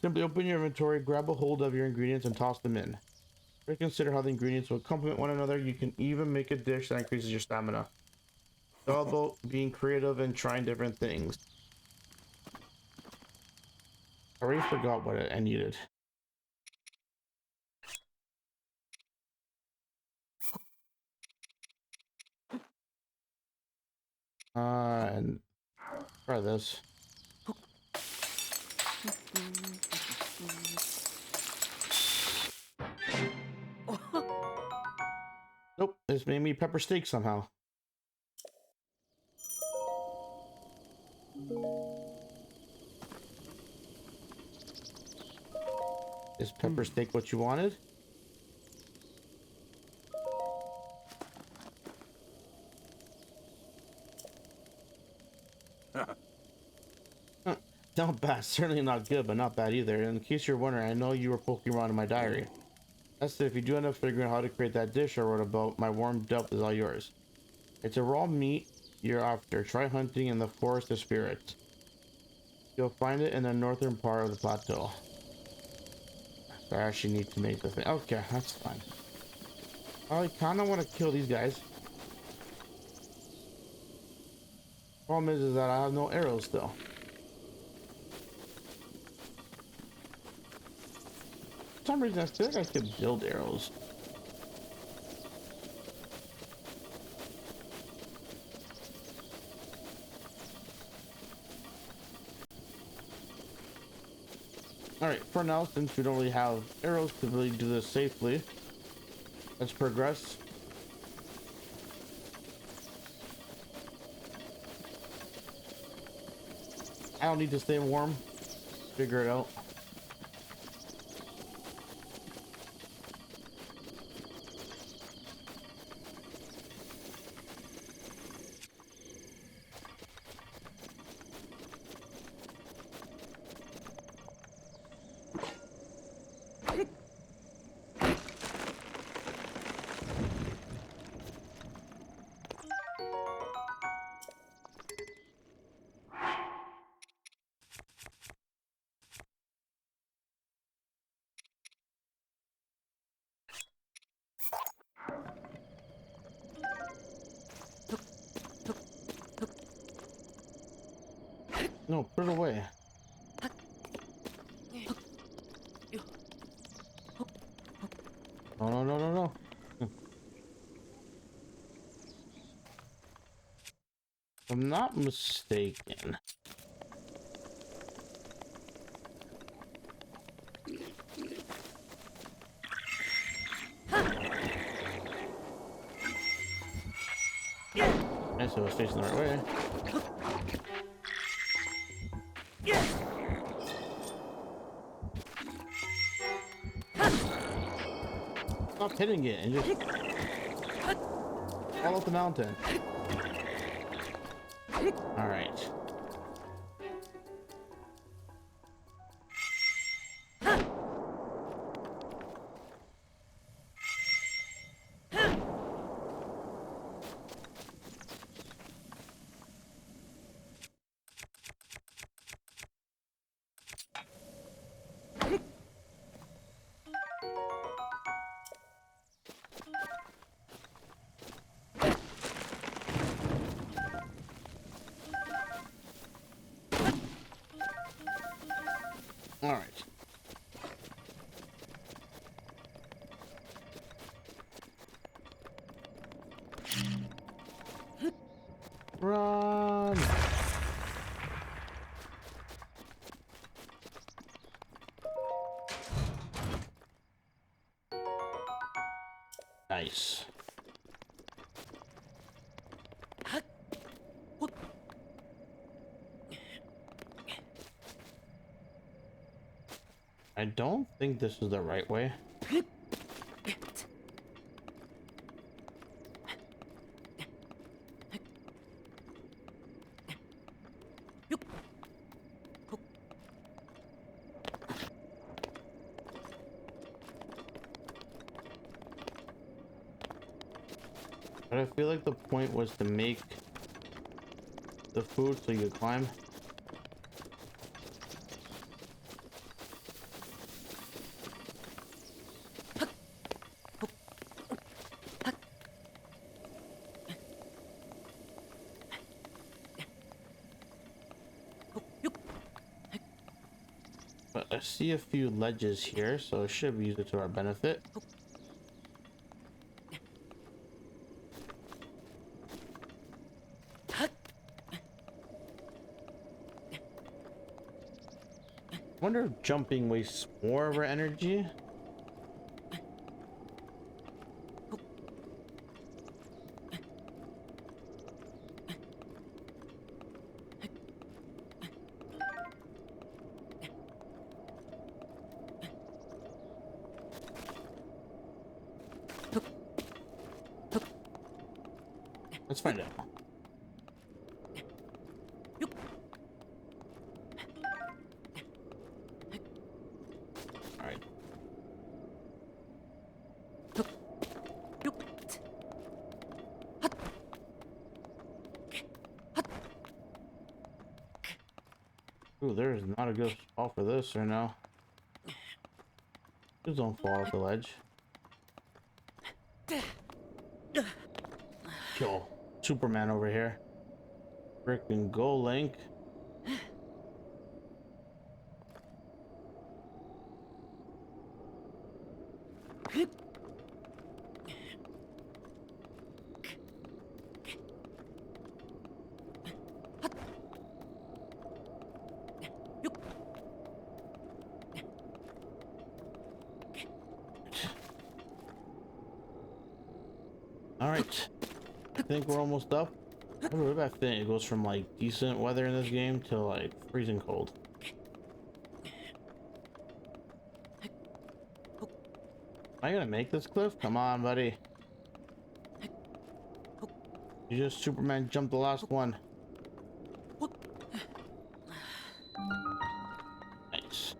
Speaker 1: Simply open your inventory, grab a hold of your ingredients, and toss them in. Reconsider how the ingredients will complement one another. You can even make a dish that increases your stamina. It's all about being creative and trying different things. I already forgot what I needed. And try this. Nope, this made me pepper steak somehow. Is pepper steak what you wanted? Huh, not bad, certainly not good, but not bad either. In case you're wondering, I know you were poking around in my diary. That's it. If you do end up figuring out how to create that dish I wrote about, my warmed up is all yours. It's a raw meat you're after. Try hunting in the forest of spirits. You'll find it in the northern part of the plateau. So I actually need to make the thing. Okay, that's fine. I kind of want to kill these guys. Problem is that I have no arrows still. For some reason, I feel like I could build arrows. Alright, for now, since we don't really have arrows to really do this safely, let's progress. I don't need to stay warm. Figure it out. No, put it away. No, no, no, no, no. If I'm not mistaken. I so I was facing the right way. Stop hitting it and just fall off the mountain. All right. All right. Run. Nice. I don't think this is the right way. But I feel like the point was to make the food so you could climb. But I see a few ledges here, so it should be used to our benefit. I wonder if jumping wastes more of our energy. Let's find out. All right. Ooh, there's not a good spot for this or no. Just don't fall off the ledge. Yo, Superman over here. Frickin' go, Link. All right, I think we're almost up. What about that thing? It goes from like decent weather in this game to like freezing cold. Am I gonna make this cliff? Come on, buddy. You just Superman jumped the last one. Nice.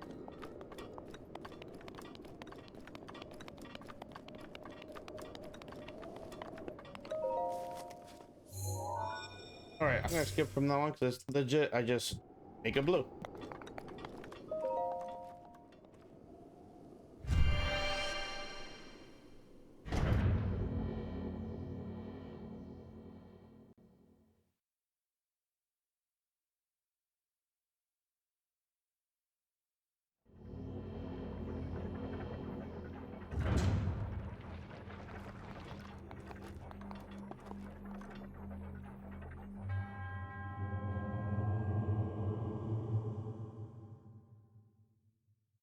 Speaker 1: All right, I'm gonna skip from that one because it's legit. I just make it blue.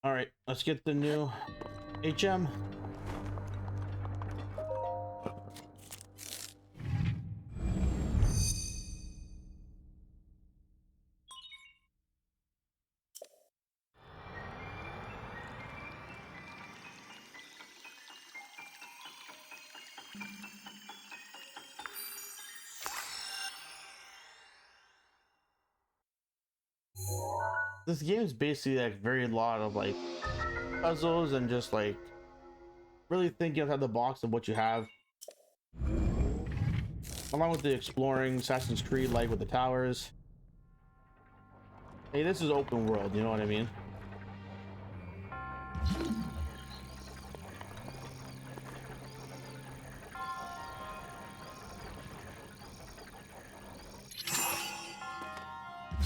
Speaker 1: All right, let's get the new HM. This game is basically like very lot of like puzzles and just like really thinking outside the box of what you have, along with the exploring Assassin's Creed like with the towers. Hey, this is open world, you know what I mean?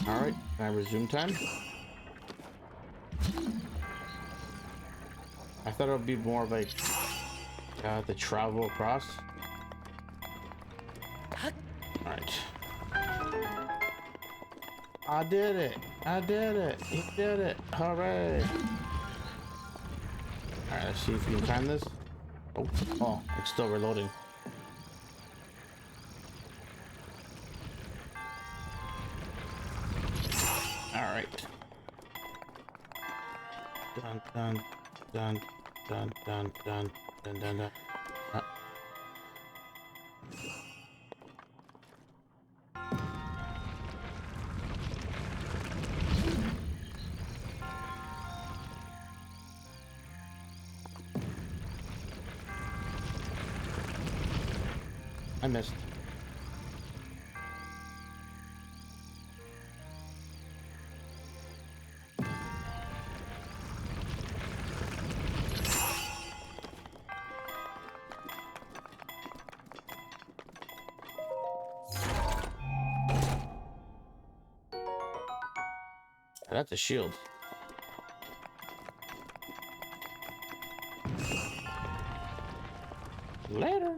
Speaker 1: All right, can I resume time? thought it would be more of like the travel across. All right. I did it. I did it. He did it. Hooray. All right, let's see if we can time this. Oh, it's still reloading. All right. Dun dun dun dun dun dun dun dun dun. I missed. That's a shield. Later.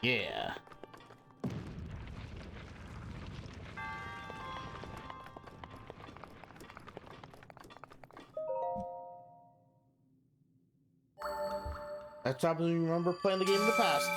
Speaker 1: Yeah. That's probably remember playing the game in the past.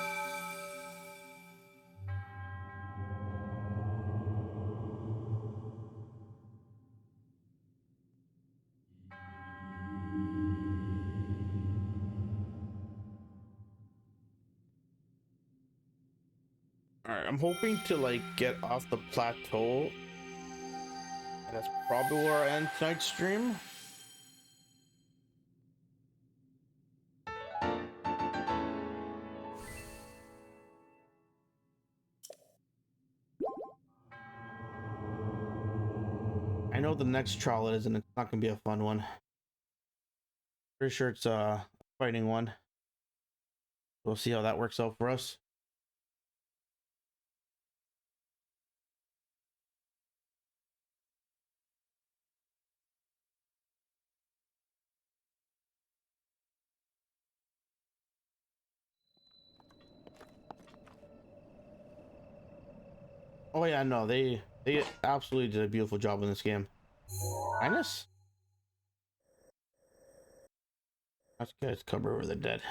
Speaker 1: Alright, I'm hoping to like get off the plateau. That's probably where I end tonight's stream. I know the next trial it is, and it's not gonna be a fun one. Pretty sure it's a fighting one. We'll see how that works out for us. Oh yeah, no, they absolutely did a beautiful job in this game. Highness? That's good. It's cover over the dead.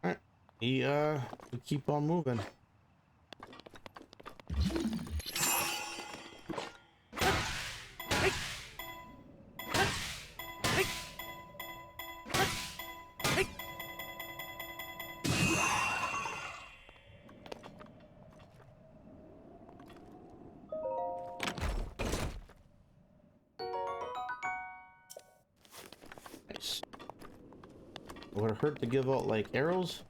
Speaker 1: Alright. We keep on moving. Nice. Would it hurt to give out like arrows?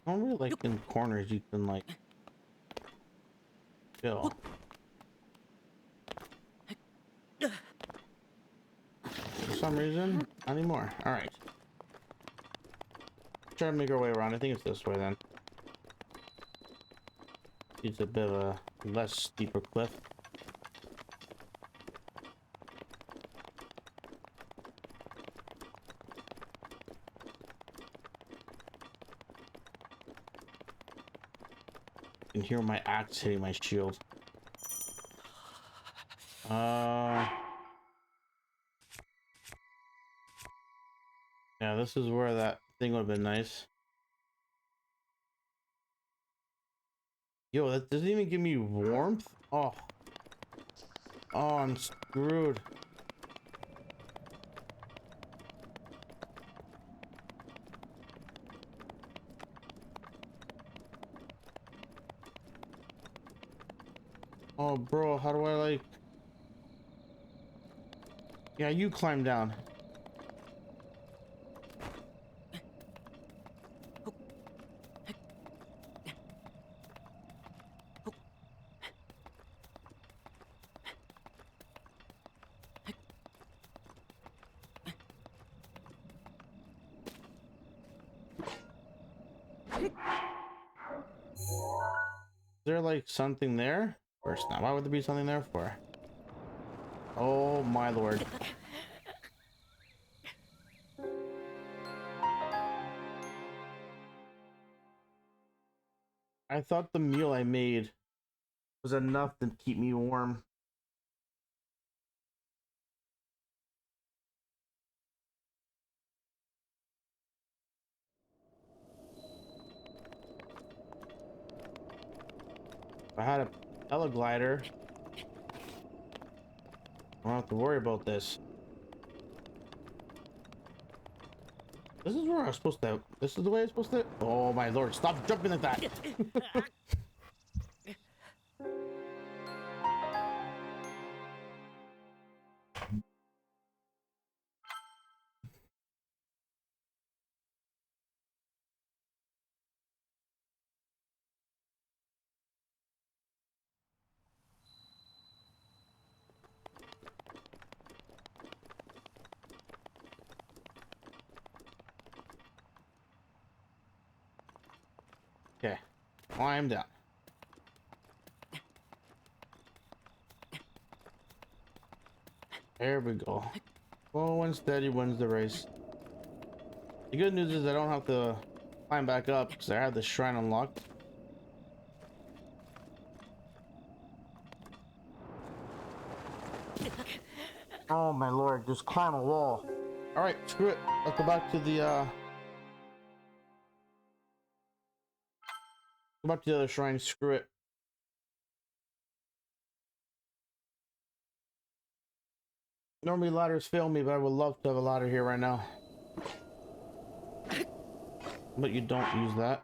Speaker 1: Normally, like in corners, you can like chill. For some reason, not anymore. All right. Try to make our way around. I think it's this way then. It's a bit of a less steeper cliff. I can hear my axe hitting my shield. Yeah, this is where that thing would have been nice. Yo, that doesn't even give me warmth. Oh, oh, I'm screwed. Oh, bro, how do I like? Yeah, you climb down. Is there like something there? Or it's not? Why would there be something there for? Oh my lord. I thought the meal I made was enough to keep me warm. If I had a teleglider, I don't have to worry about this. This is where I was supposed to. This is the way I'm supposed to. Oh my lord! Stop jumping like that. Okay, climb down. There we go. Slow and steady wins the race. The good news is I don't have to climb back up because I have the shrine unlocked. Oh my lord, just climb a wall. Alright, screw it. Let's go back to the go back to the other shrine, screw it. Normally ladders fail me, but I would love to have a ladder here right now. But you don't use that.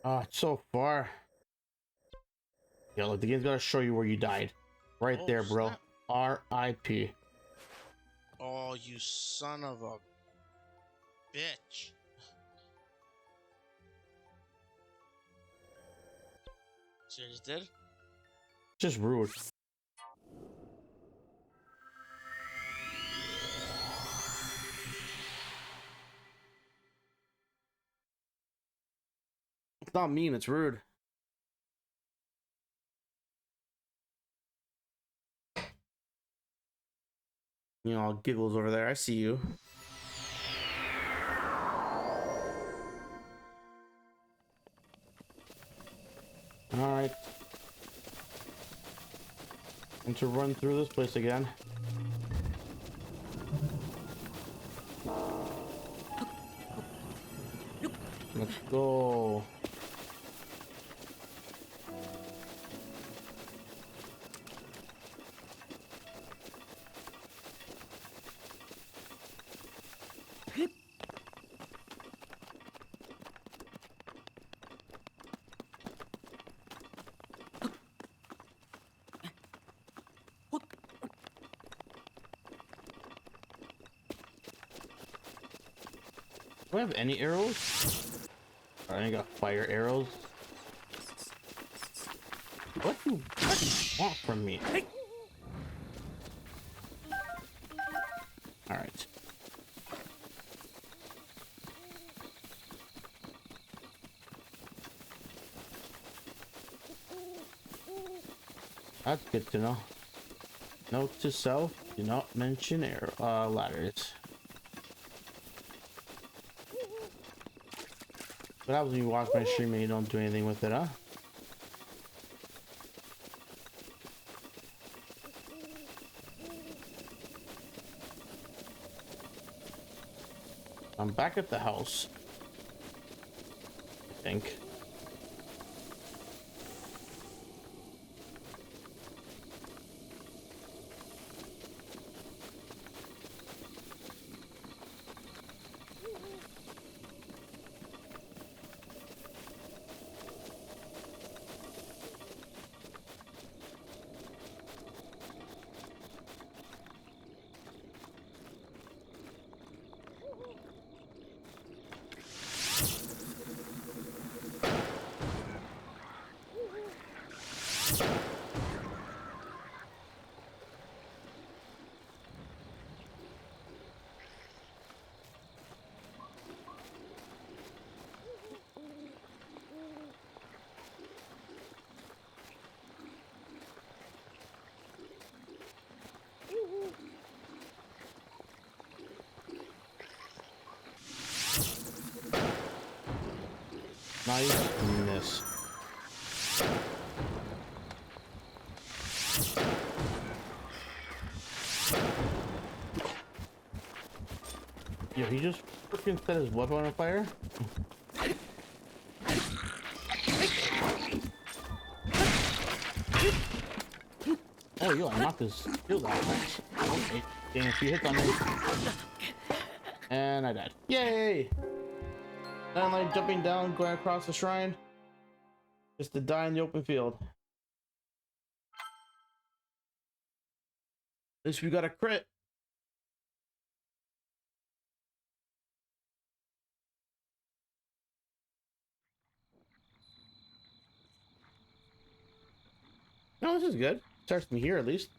Speaker 1: Oh, it's so far. Yeah, look, the game's gotta show you where you died. Right
Speaker 4: Oh,
Speaker 1: there, bro.
Speaker 4: snap.
Speaker 1: R.I.P.
Speaker 4: Oh, you son of a bitch. So you just did?
Speaker 1: Just rude. It's not mean, it's rude. You know, giggles over there. I see you. Alright. And to run through this place again. Let's go. Do I have any arrows? I ain't got fire arrows. What do you want from me? Alright. That's good to know. Note to self, do not mention ladders. What happens when you watch my stream and you don't do anything with it, huh? I'm back at the house, I think. Nice miss. Yo, he just freaking set his weapon on fire. Oh, yo, I knocked his shield out. Okay, getting a few hits on me. And I died. Yay! And like jumping down, going across the shrine. Just to die in the open field. At least we got a crit. No, this is good. Starts me here at least.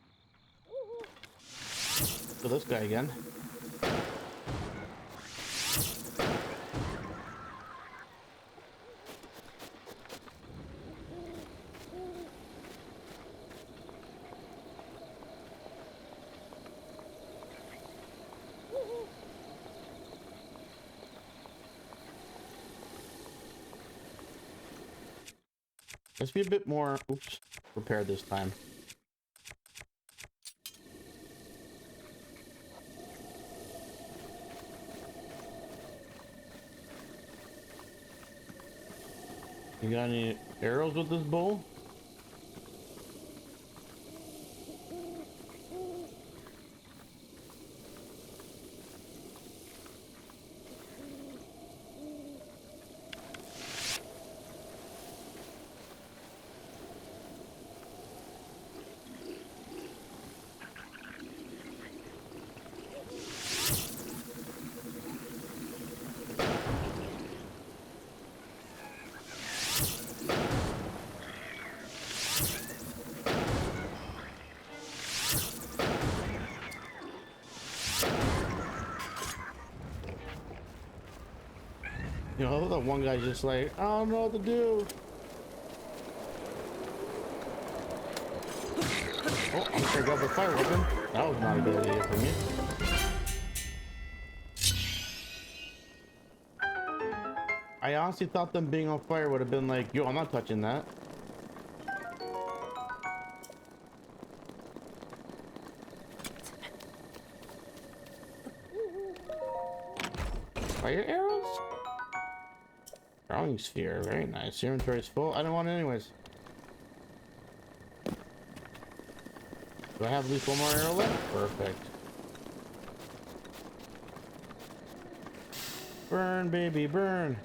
Speaker 1: So this guy again. Let's be a bit more, oops, prepared this time. You got any arrows with this bow? You know, that one guy's just like, I don't know what to do. Oh, I'm gonna grab the fire weapon. That was not a good idea for me. I honestly thought them being on fire would have been like, yo, I'm not touching that. Fire arrows? Throwing sphere, very nice. Your inventory's full. I don't want it anyways. Do I have at least one more arrow left? Perfect. Burn, baby, burn.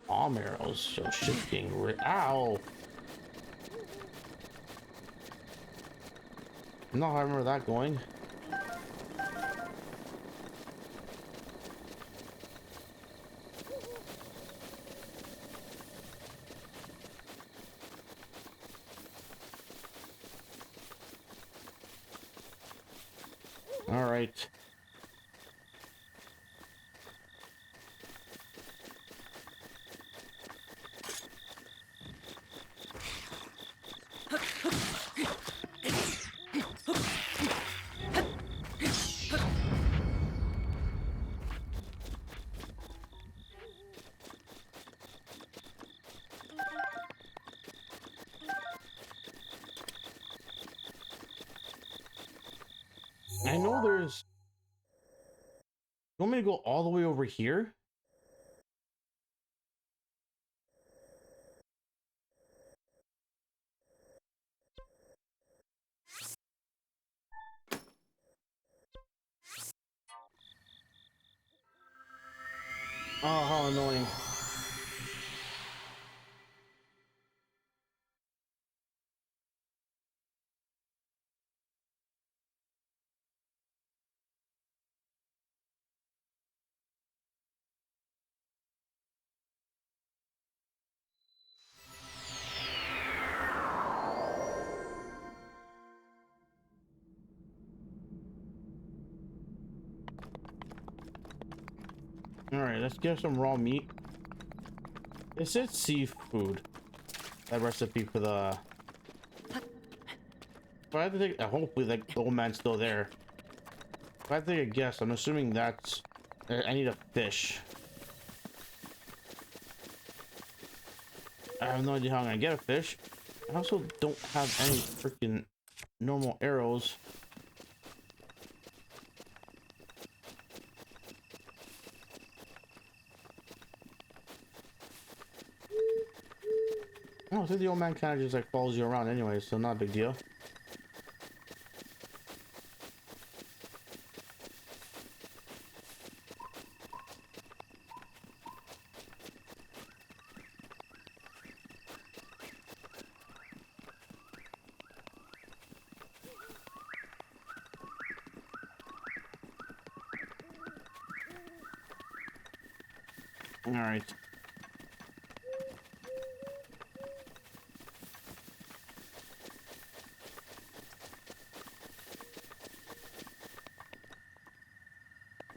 Speaker 1: Palm arrows, so shifting. Ow! No, I remember that going. All right. know there's... You want me to go all the way over here? Oh, how annoying. All right, let's get some raw meat. It said seafood. That recipe for the... If I had to take... hopefully like, the old man's still there. If I had to take a guess, I'm assuming that's... I need a fish. I have no idea how I'm gonna get a fish. I also don't have any freaking normal arrows. Oh, I think the old man kind of just like follows you around anyway, so not a big deal. All right.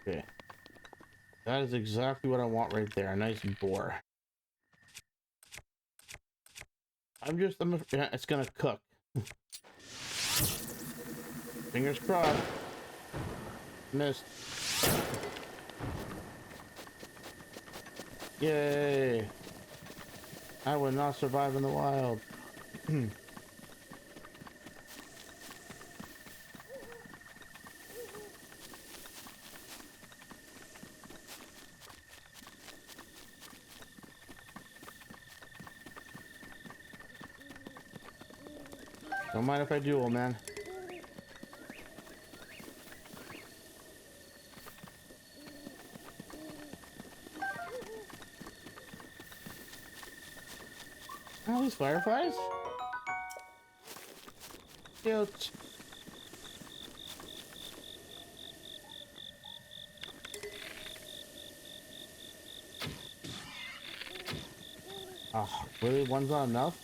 Speaker 1: Okay. That is exactly what I want right there. A nice boar. Yeah, it's gonna cook. Fingers crossed. Missed. Yay. I would not survive in the wild. Don't mind if I do, old man. Oh, these fireflies? Cute. Oh, really? One's not enough?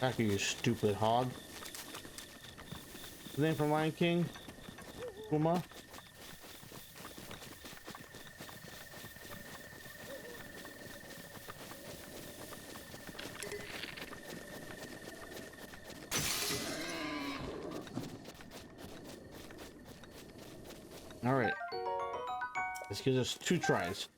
Speaker 1: Back you stupid hog. The name from Lion King? Puma? Alright. This gives us 2 tries.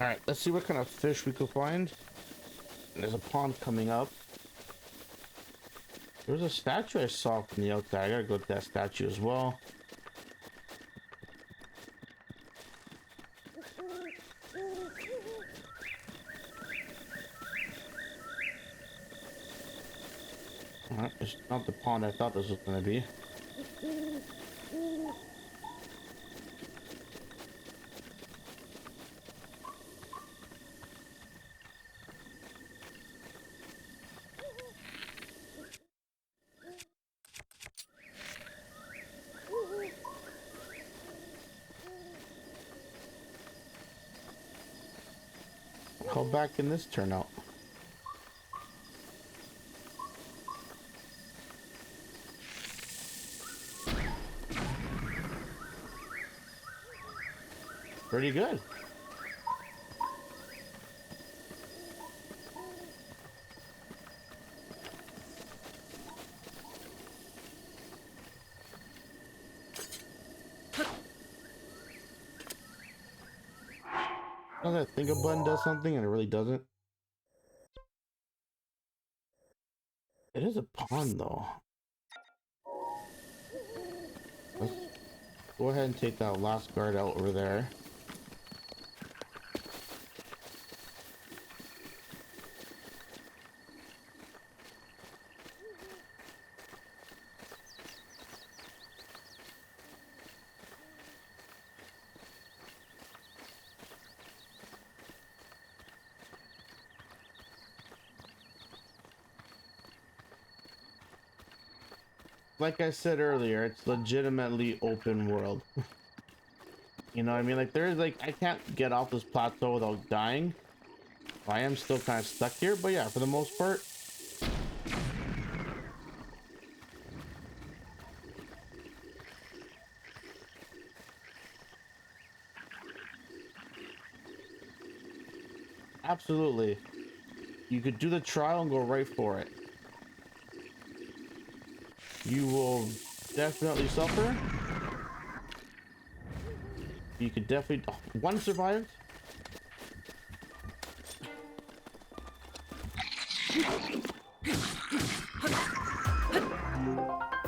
Speaker 1: Alright, let's see what kind of fish we could find. There's a pond coming up. There was a statue I saw from the outside. I gotta go to that statue as well. Alright, it's not the pond I thought this was gonna be. How bad can this turn out? Pretty good. I think a button does something and it really doesn't. It is a pond though. Let's go ahead and take that last guard out over there. Like I said earlier, it's legitimately open world. You know what I mean? Like there's like, I can't get off this plateau without dying. I am still kind of stuck here, but yeah, for the most part. Absolutely. You could do the trial and go right for it. You will definitely suffer. You could definitely... Oh, one survived.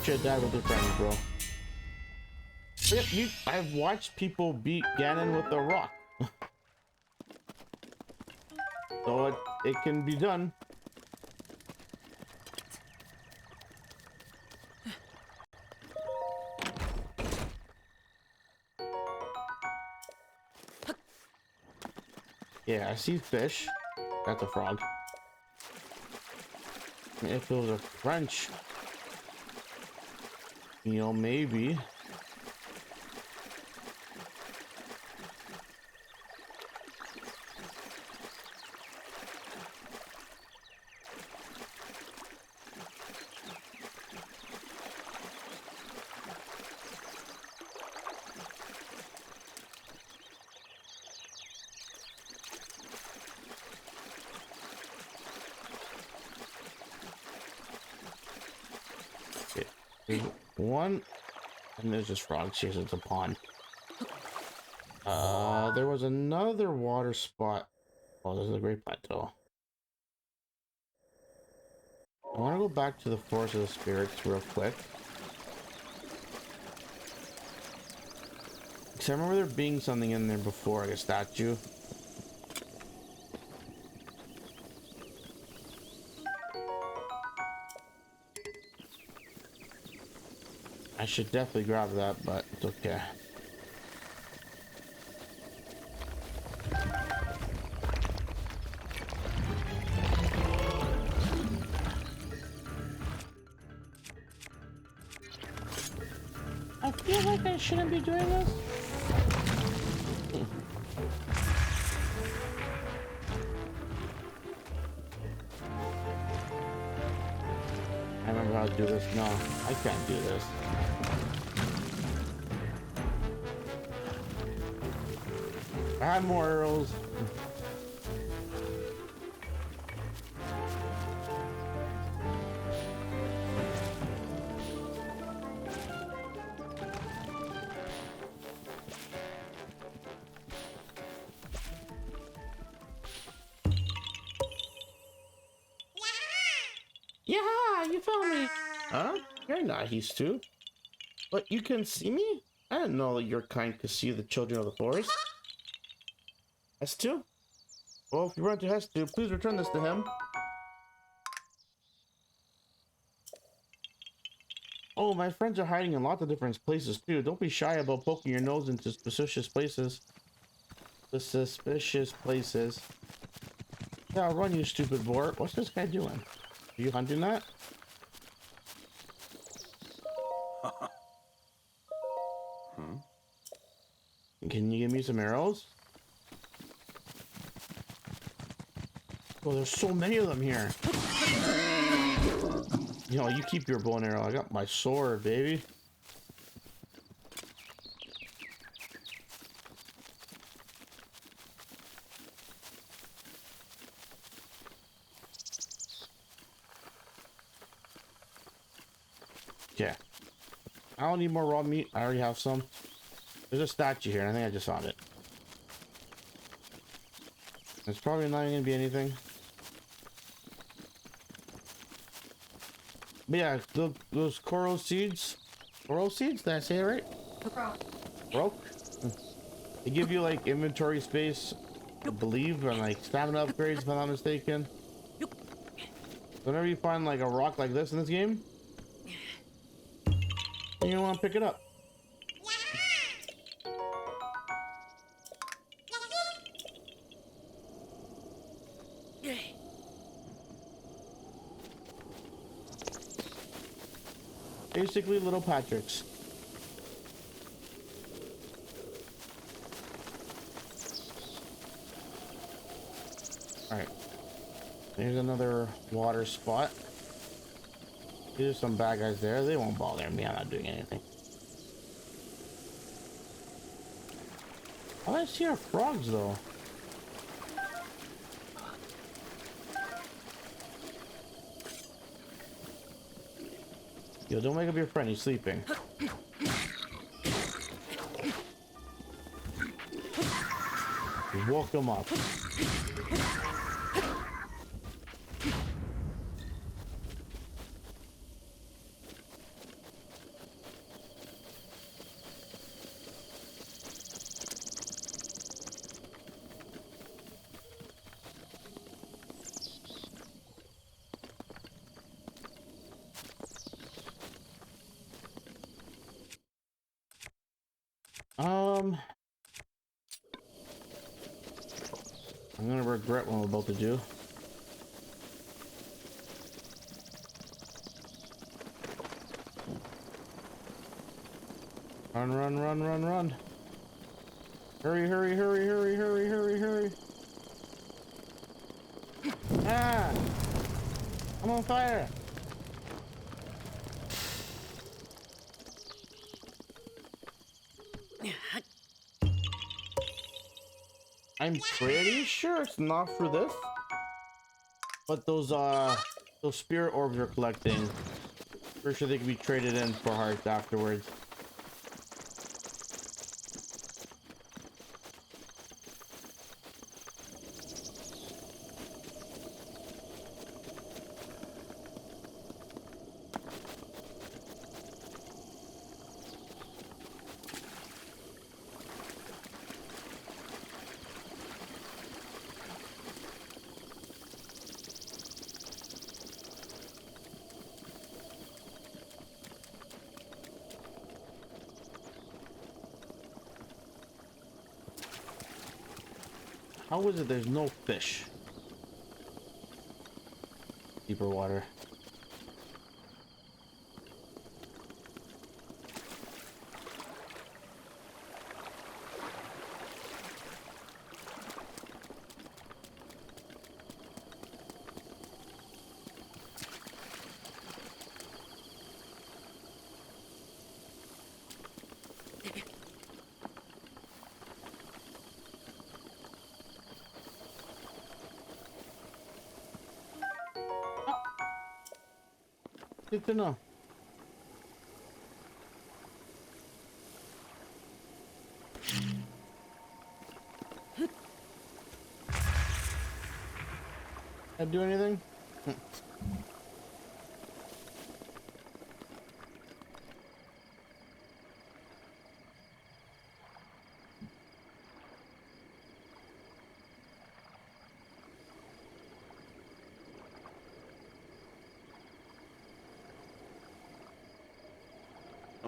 Speaker 1: Should die with your friends, bro. But yeah, I've watched people beat Ganon with a rock. So it can be done. Yeah, I see fish. That's a frog. If it was a French, you know, maybe. Okay, there's one, and there's just frogs. Yes, it's a pond. There was another water spot. Oh, this is a great plateau. I want to go back to the Forest of the Spirits real quick. Because I remember there being something in there before, like a statue. I should definitely grab that, but it's okay. I feel like I shouldn't be doing this. I remember how to do this. No, I can't do this. I have more arrows. Yeah, you found me. Huh? You're not used to. But you can see me? I didn't know that your kind could see the children of the forest. S2? Well, if you run to S2, please return this to him. Oh, my friends are hiding in lots of different places too. Don't be shy about poking your nose into suspicious places. The suspicious places. Yeah, I'll run, you stupid boar. What's this guy doing? Are you hunting that? Can you give me some arrows? Oh, there's so many of them here. You know, you keep your bow and arrow. I got my sword, baby. Yeah. I don't need more raw meat. I already have some. There's a statue here, and I think I just found it. It's probably not even gonna be anything. But yeah, those coral seeds. Coral seeds? Did I say it right? Broke? They give you like inventory space, I believe, and like stamina upgrades if I'm not mistaken. Whenever you find like a rock like this in this game, you want to pick it up. Basically little Patricks. Alright. There's another water spot. There's some bad guys there. They won't bother me. I'm not doing anything. All I see are frogs though. Yo, don't wake up your friend. He's sleeping. You woke him up. I'm gonna regret what I'm about to do. Run, run, run, run, run. Hurry, hurry, hurry, hurry, hurry, hurry, hurry. Ah! I'm on fire! I'm pretty sure it's not for this. But those spirit orbs you're collecting, pretty sure they can be traded in for hearts afterwards. How is it there's no fish? Deeper water. Good to know. Did I do anything?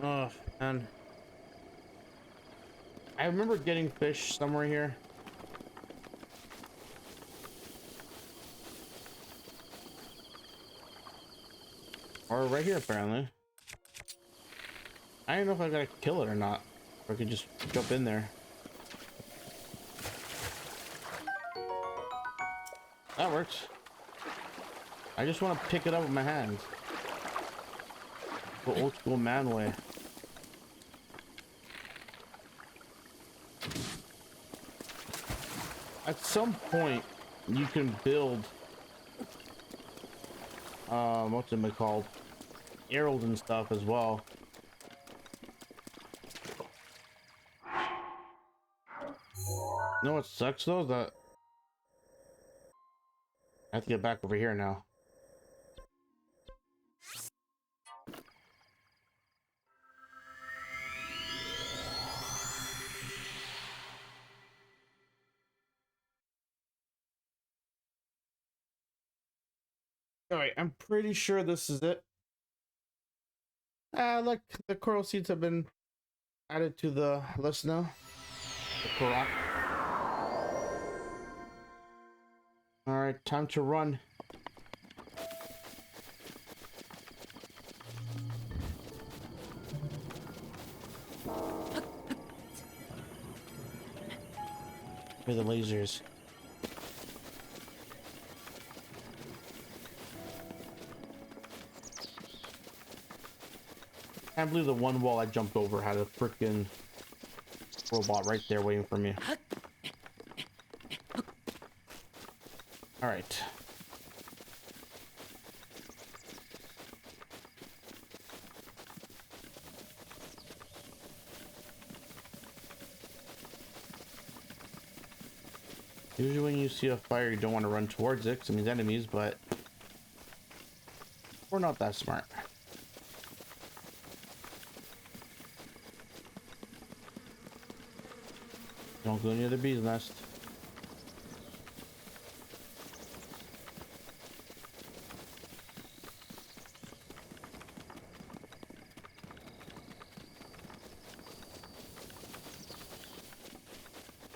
Speaker 1: Oh, man. I remember getting fish somewhere here. Or right here, apparently. I don't know if I gotta kill it or not. Or I could just jump in there. That works. I just want to pick it up with my hands. The old school man way. At some point, you can build, what's it called? Arrows and stuff as well. You know what sucks though? That I have to get back over here now. All right, I'm pretty sure this is it. Look, the coral seeds have been added to the list now. The Korok. All right, time to run. With the lasers. I can't believe the one wall I jumped over had a freaking robot right there waiting for me. All right. Usually when you see a fire, you don't want to run towards it because it means enemies, but we're not that smart. Don't go near the bee's nest.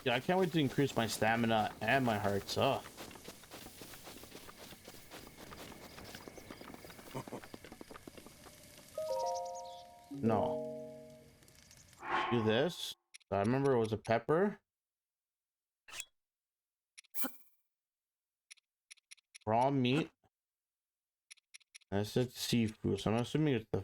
Speaker 1: Yeah, I can't wait to increase my stamina and my hearts. Oh. No. Do this. I remember it was a pepper. Raw meat. And it said seafood, so I'm assuming it's the...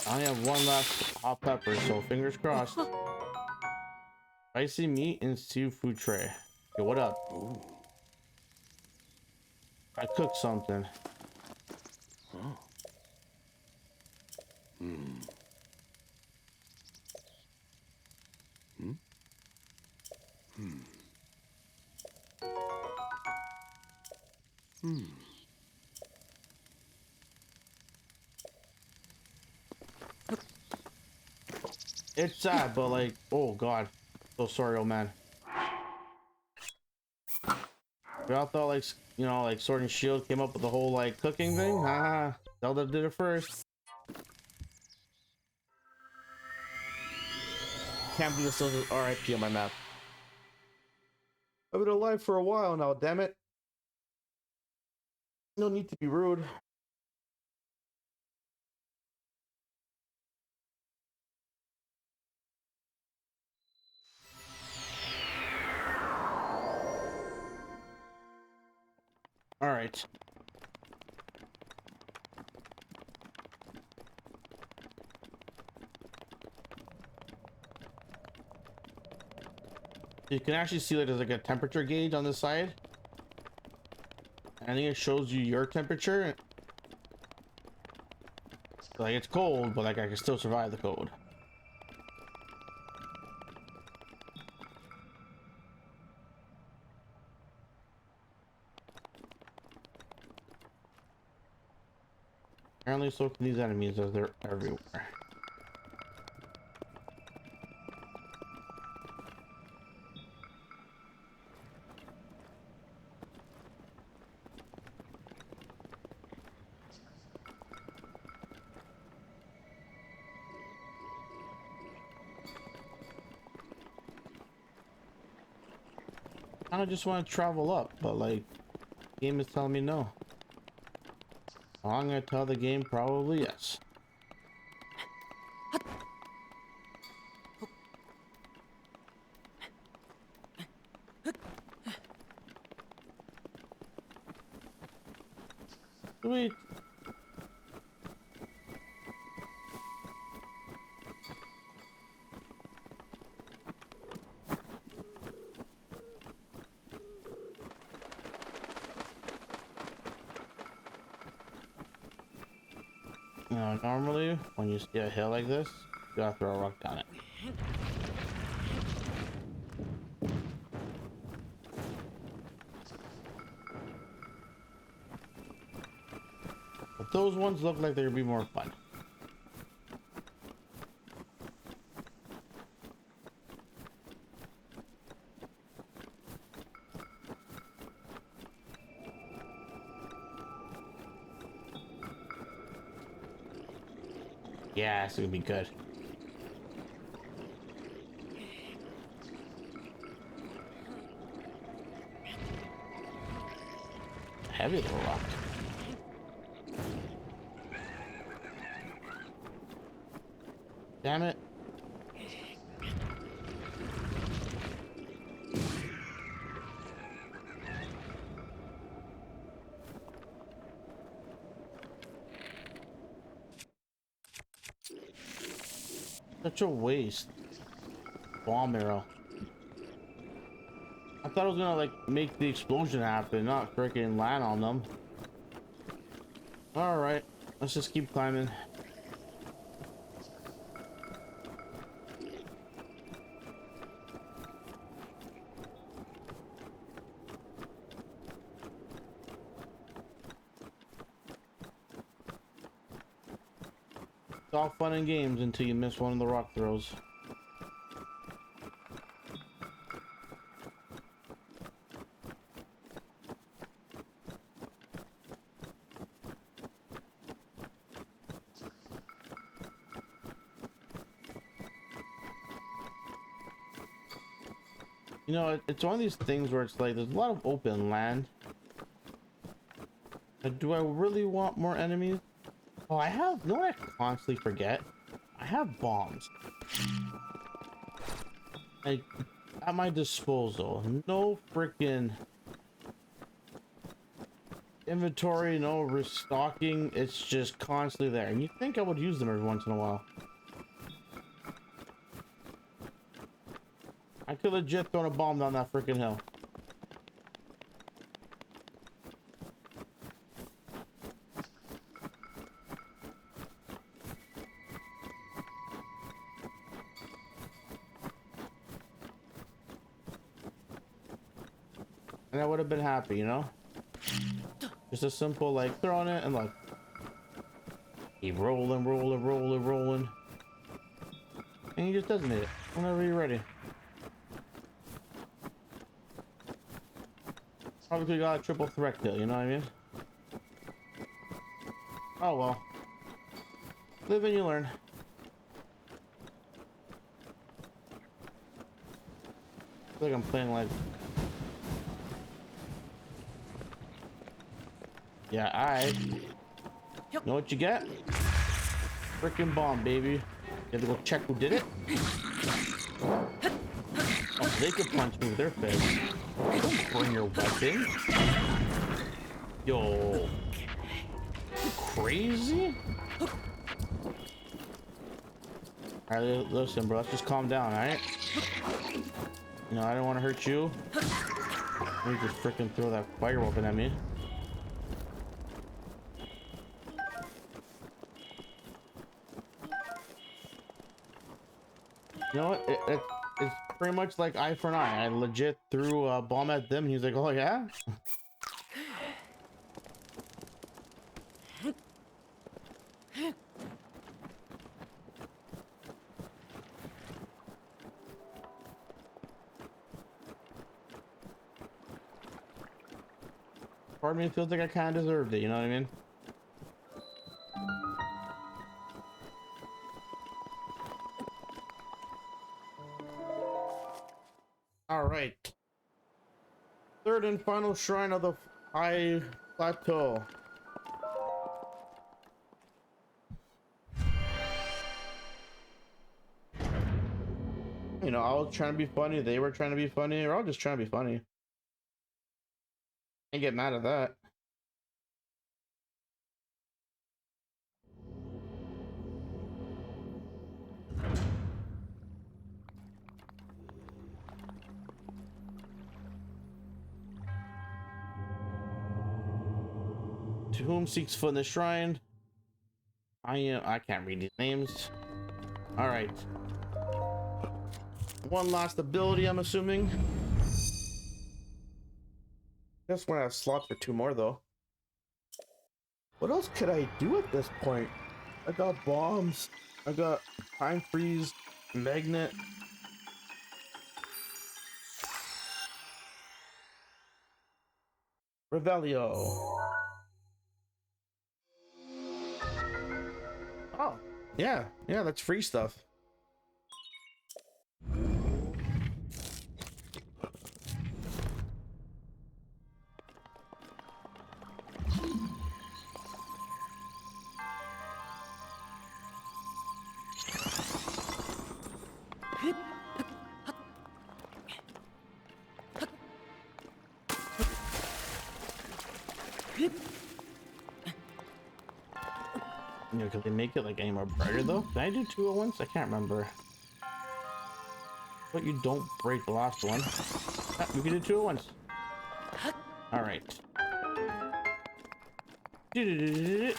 Speaker 1: I only have one last hot pepper, so fingers crossed. Spicy meat and seafood tray. Yo, what up?
Speaker 3: Ooh.
Speaker 1: I cooked something.
Speaker 3: Huh. Hmm. Hmm. Hmm. Hmm.
Speaker 1: It's sad, but like, oh god. So sorry, old man. We all thought like, you know, like Sword and Shield came up with the whole like cooking thing. Haha. Zelda did it first. Can't believe this still says RIP on my map. I've been alive for a while now, damn it. No need to be rude. All right. You can actually see that there's like a temperature gauge on the side. I think it shows you your temperature. Like it's cold, but like I can still survive the cold. Apparently so can these enemies as they're everywhere. I don't just want to travel up, but like the game is telling me no. So I'm gonna tell the game probably yes. Sweet. Normally when you see a hill like this, you gotta throw a rock down it. But those ones look like they'd be more fun. Yeah, it's gonna be good. Heavy little rock. Damn it. Such a waste. Bomb arrow. I thought it was gonna like make the explosion happen, not freaking land on them. All right, let's just keep climbing. It's all fun and games until you miss one of the rock throws. You know, it's one of these things where it's like there's a lot of open land. But do I really want more enemies? Oh, I have, no, I constantly forget. I have bombs. Like, at my disposal. No freaking inventory, no restocking. It's just constantly there. And you think I would use them every once in a while. I could legit throw a bomb down that freaking hill. And I would have been happy, you know? Just a simple, like, throwing it and like, keep rolling, rolling, rolling, rolling. And he just doesn't hit it whenever you're ready. Probably could've got a triple threat kill, you know what I mean? Oh well. Live and you learn. I feel like I'm playing like... Yeah, alright. Know what you get? Freaking bomb, baby. You have to go check who did it. Oh, they could punch me with their face. Don't bring your weapon. Yo. You crazy? Alright, listen, bro. Let's just calm down, alright? You know, I don't want to hurt you. You just freaking throw that fire weapon at me. You know what? It's pretty much like eye for an eye. I legit threw a bomb at them and he's like, oh yeah? Part of me feels like I kind of deserved it, you know what I mean? All right. Third and final shrine of the high plateau. You know, I was trying to be funny, they were trying to be funny, or I was just trying to be funny. Can't get mad at that. To whom seeks foot in the shrine, I can't read these names. All right. One last ability, I'm assuming. Guess we're gonna have slots for 2 more though. What else could I do at this point? I got bombs. I got time freeze, magnet. Revelio. Oh, yeah, that's free stuff. You know, could they make it like any more brighter though? Can I do 2 at once? I can't remember. But you don't break the last one. Ah, we can do 2 at once. All right. I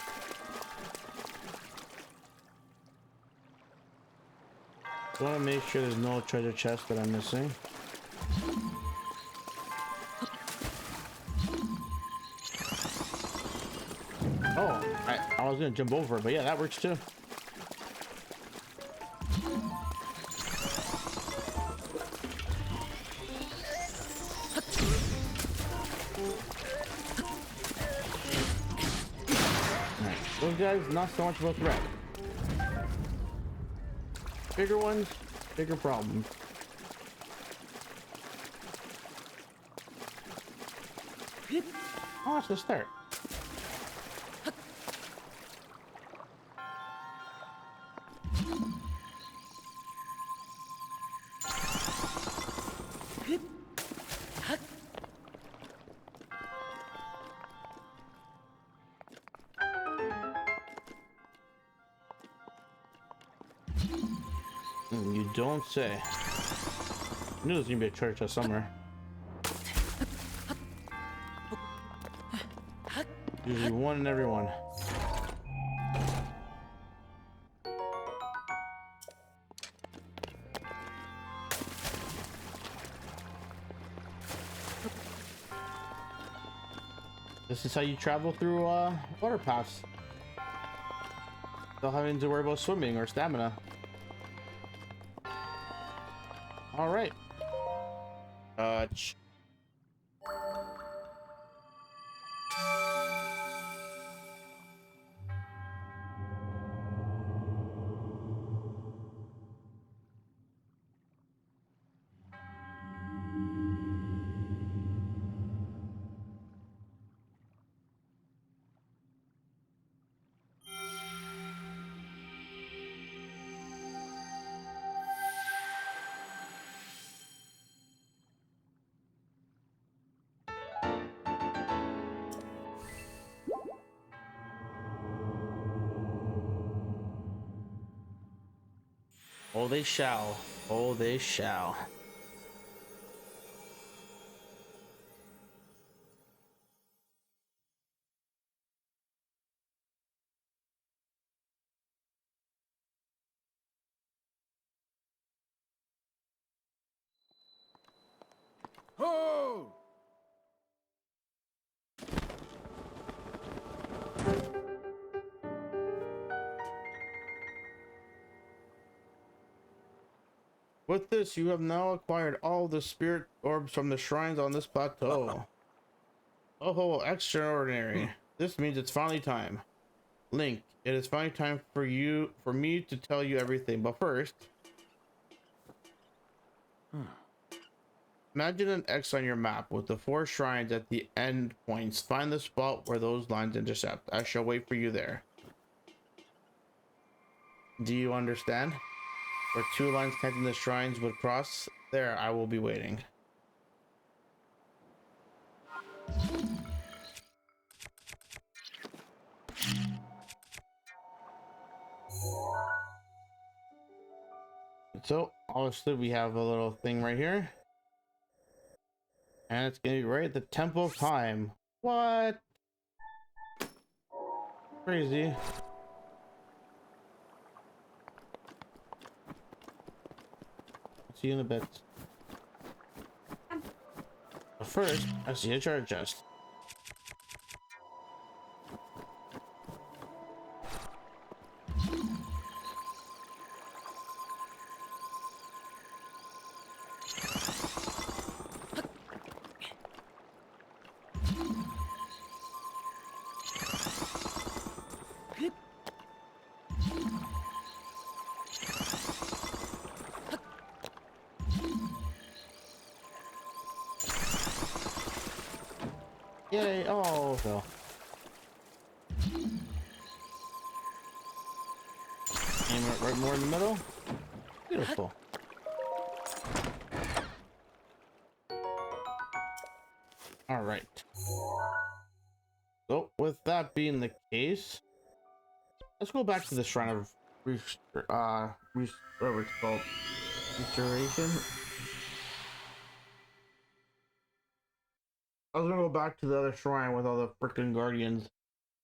Speaker 1: want to make sure there's no treasure chest that I'm missing. Oh, I was gonna jump over, but yeah, that works too. Alright, those guys, not so much of a threat. Bigger ones, bigger problems. Oh, it's the start. You don't say. I knew there was gonna be a treasure chest somewhere. Usually one in every one. This is how you travel through water paths. Without having to worry about swimming or stamina. All right. Oh, they shall. Oh, they shall.
Speaker 3: Oh!
Speaker 1: With this, you have now acquired all the spirit orbs from the shrines on this plateau. Oh, extraordinary. This means it's finally time. Link, it is finally time for me to tell you everything, but first... Imagine an X on your map with the 4 shrines at the end points. Find the spot where those lines intersect. I shall wait for you there. Do you understand? Where 2 lines connecting the shrines would cross, there I will be waiting. So, obviously we have a little thing right here. And it's gonna be right at the Temple of Time. What? Crazy. See you in a bit. But first, I see a treasure chest. Yay! Oh, no. Aim it right more in the middle. Beautiful. All right. So, with that being the case, let's go back to the Shrine of whatever it's called, restoration. I was gonna go back to the other shrine with all the freaking guardians.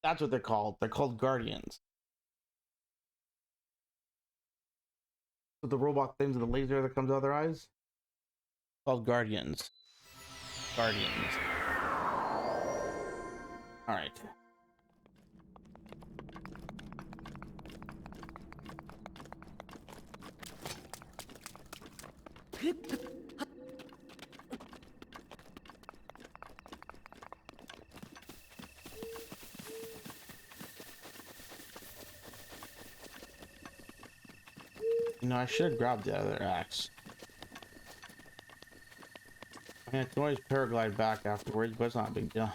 Speaker 1: That's what they're called. They're called guardians. With the robot things with the laser that comes out of their eyes. Called guardians. Guardians. All right. You know, I should have grabbed the other axe. I mean, I can always paraglide back afterwards, but it's not a big deal.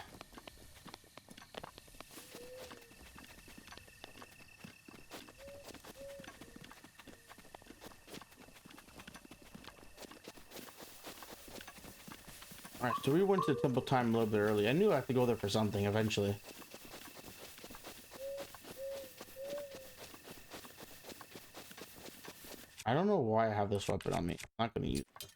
Speaker 1: Alright, so we went to Temple Time a little bit early. I knew I had to go there for something eventually. I don't know why I have this weapon on me. I'm not gonna use it.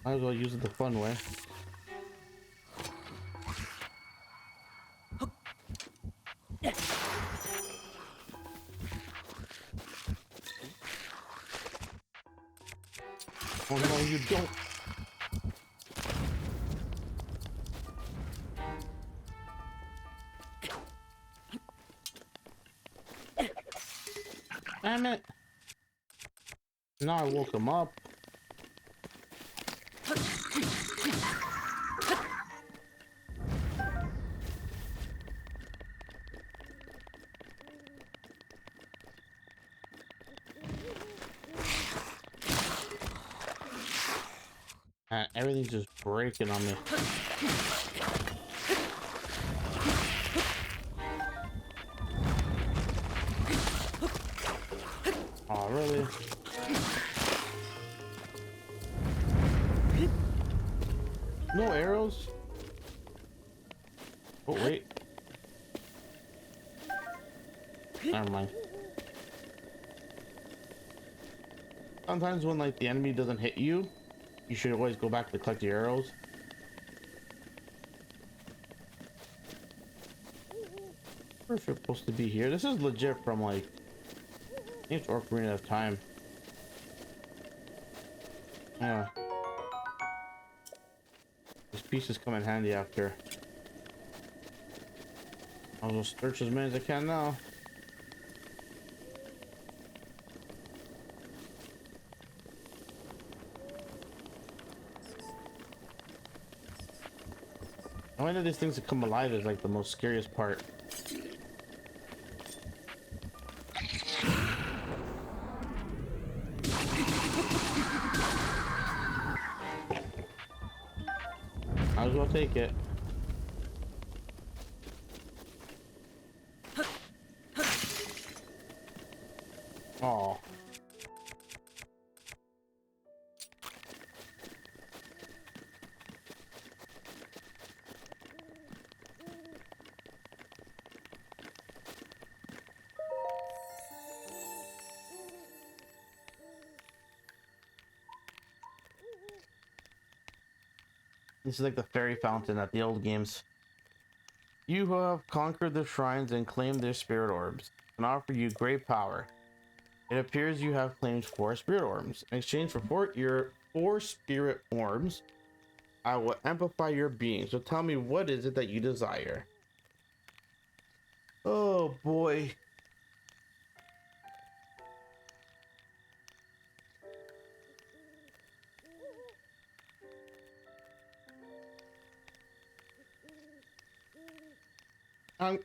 Speaker 1: Might as well use it the fun way. Oh no, you don't. Damn it. Now I woke him up. Everything's just breaking on me. Oh, really? No arrows? Oh, wait. Never mind. Sometimes when, like, the enemy doesn't hit you, you should always go back to collect your arrows. Or if you're supposed to be here. This is legit from, like, I think it's Ocarina of Time. Yeah. These pieces come in handy after. I'll just search as many as I can now. I know these things that come alive is like the most scariest part. Might as well take it. Oh. This is like the fairy fountain at the old games. You who have conquered the shrines and claimed their spirit orbs can offer you great power. It appears you have claimed 4 spirit orbs. In exchange for 4 spirit orbs, I will amplify your being. So tell me, what is it that you desire? Oh boy.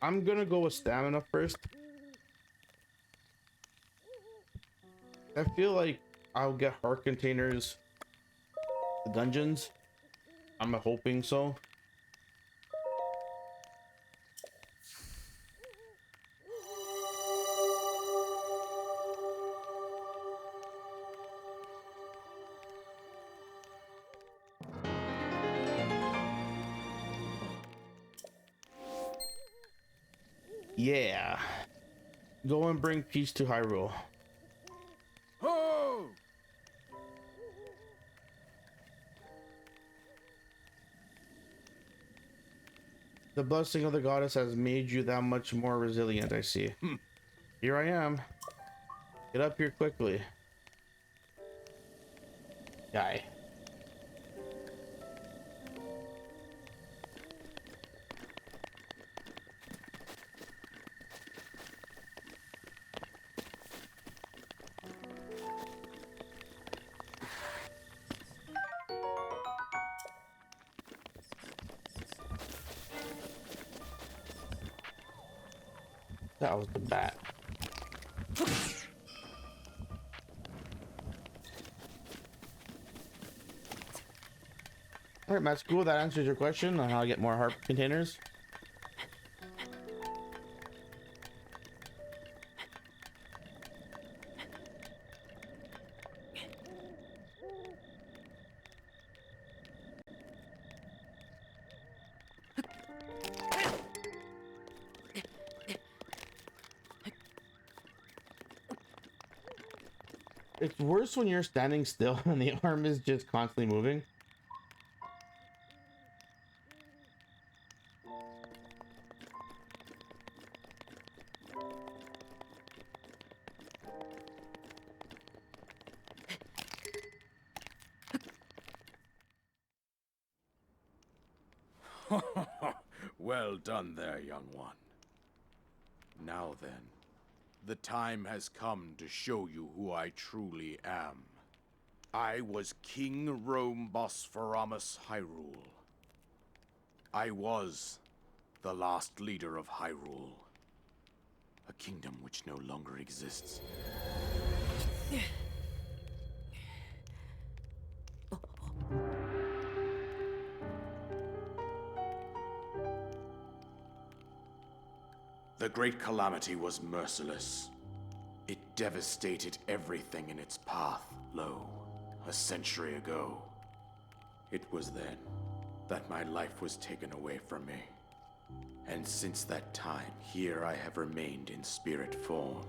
Speaker 1: I'm gonna go with stamina first. I feel like I'll get heart containers, the dungeons. I'm hoping so. Yeah. Go and bring peace to Hyrule.
Speaker 3: Ho!
Speaker 1: The blessing of the goddess has made you that much more resilient, I see. Here I am. Get up here quickly. Guy. That was the bat. All right, Matt, cool. That answers your question on how I get more heart containers. It's worse when you're standing still and the arm is just constantly moving.
Speaker 3: Well done there, young one. Now then, the time has come to show you who I truly am. I was King Rome Bosphoramus Hyrule. I was the last leader of Hyrule, a kingdom which no longer exists. The Great Calamity was merciless. It devastated everything in its path, lo, a century ago. It was then that my life was taken away from me. And since that time, here I have remained in spirit form.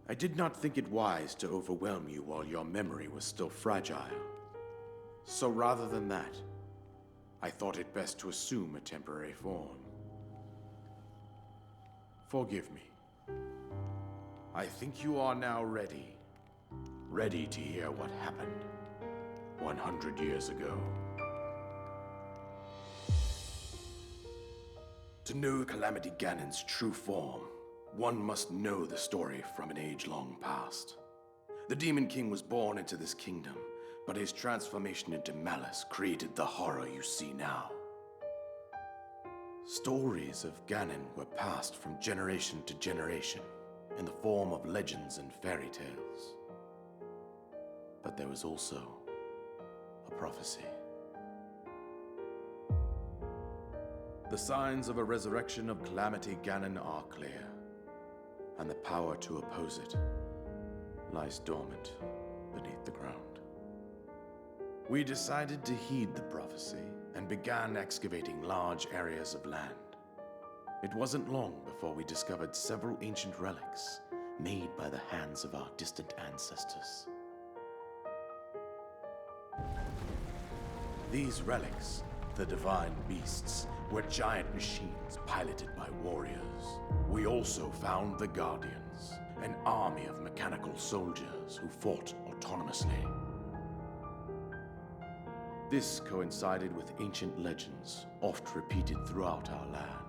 Speaker 3: I did not think it wise to overwhelm you while your memory was still fragile. So rather than that, I thought it best to assume a temporary form. Forgive me. I think you are now ready. Ready to hear what happened 100 years ago. To know Calamity Ganon's true form, one must know the story from an age long past. The Demon King was born into this kingdom, but his transformation into malice created the horror you see now. Stories of Ganon were passed from generation to generation in the form of legends and fairy tales. But there was also a prophecy. The signs of a resurrection of Calamity Ganon are clear, and the power to oppose it lies dormant beneath the ground. We decided to heed the prophecy and began excavating large areas of land. It wasn't long before we discovered several ancient relics made by the hands of our distant ancestors. These relics The divine beasts were giant machines piloted by warriors. We also found the Guardians, an army of mechanical soldiers who fought autonomously. This coincided with ancient legends, oft repeated throughout our land.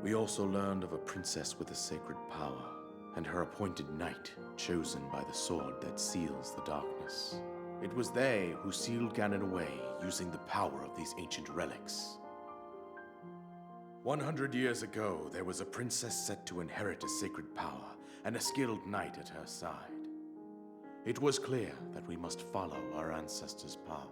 Speaker 3: We also learned of a princess with a sacred power, and her appointed knight, chosen by the sword that seals the darkness. It was they who sealed Ganon away using the power of these ancient relics. 100 years ago, there was a princess set to inherit a sacred power, and a skilled knight at her side. It was clear that we must follow our ancestors' path.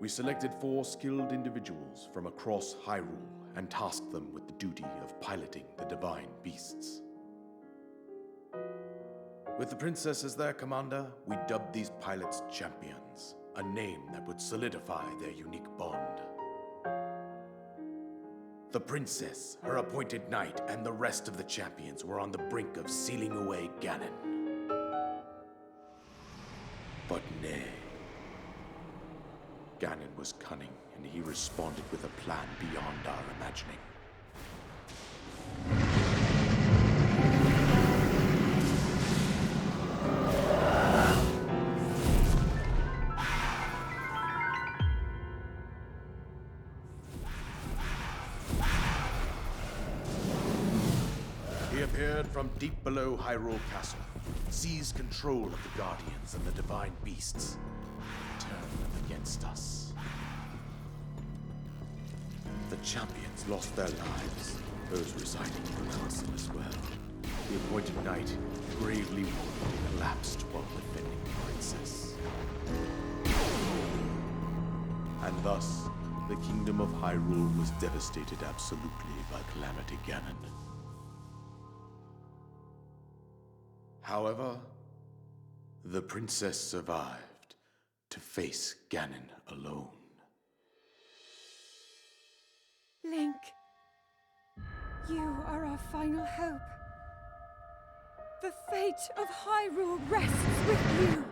Speaker 3: We selected 4 skilled individuals from across Hyrule and tasked them with the duty of piloting the divine beasts. With the princess as their commander, we dubbed these pilots champions, a name that would solidify their unique bond. The princess, her appointed knight, and the rest of the champions were on the brink of sealing away Ganon. But nay. Ganon was cunning, and he responded with a plan beyond our imagining. He appeared from deep below Hyrule Castle, seized control of the Guardians and the divine beasts, turned them against us. The champions lost their lives, those residing in the castle as well. The appointed knight, gravely wounded, collapsed while defending the princess. And thus, the kingdom of Hyrule was devastated absolutely by Calamity Ganon. However, the princess survived to face Ganon alone.
Speaker 2: Link, you are our final hope. The fate of Hyrule rests with you.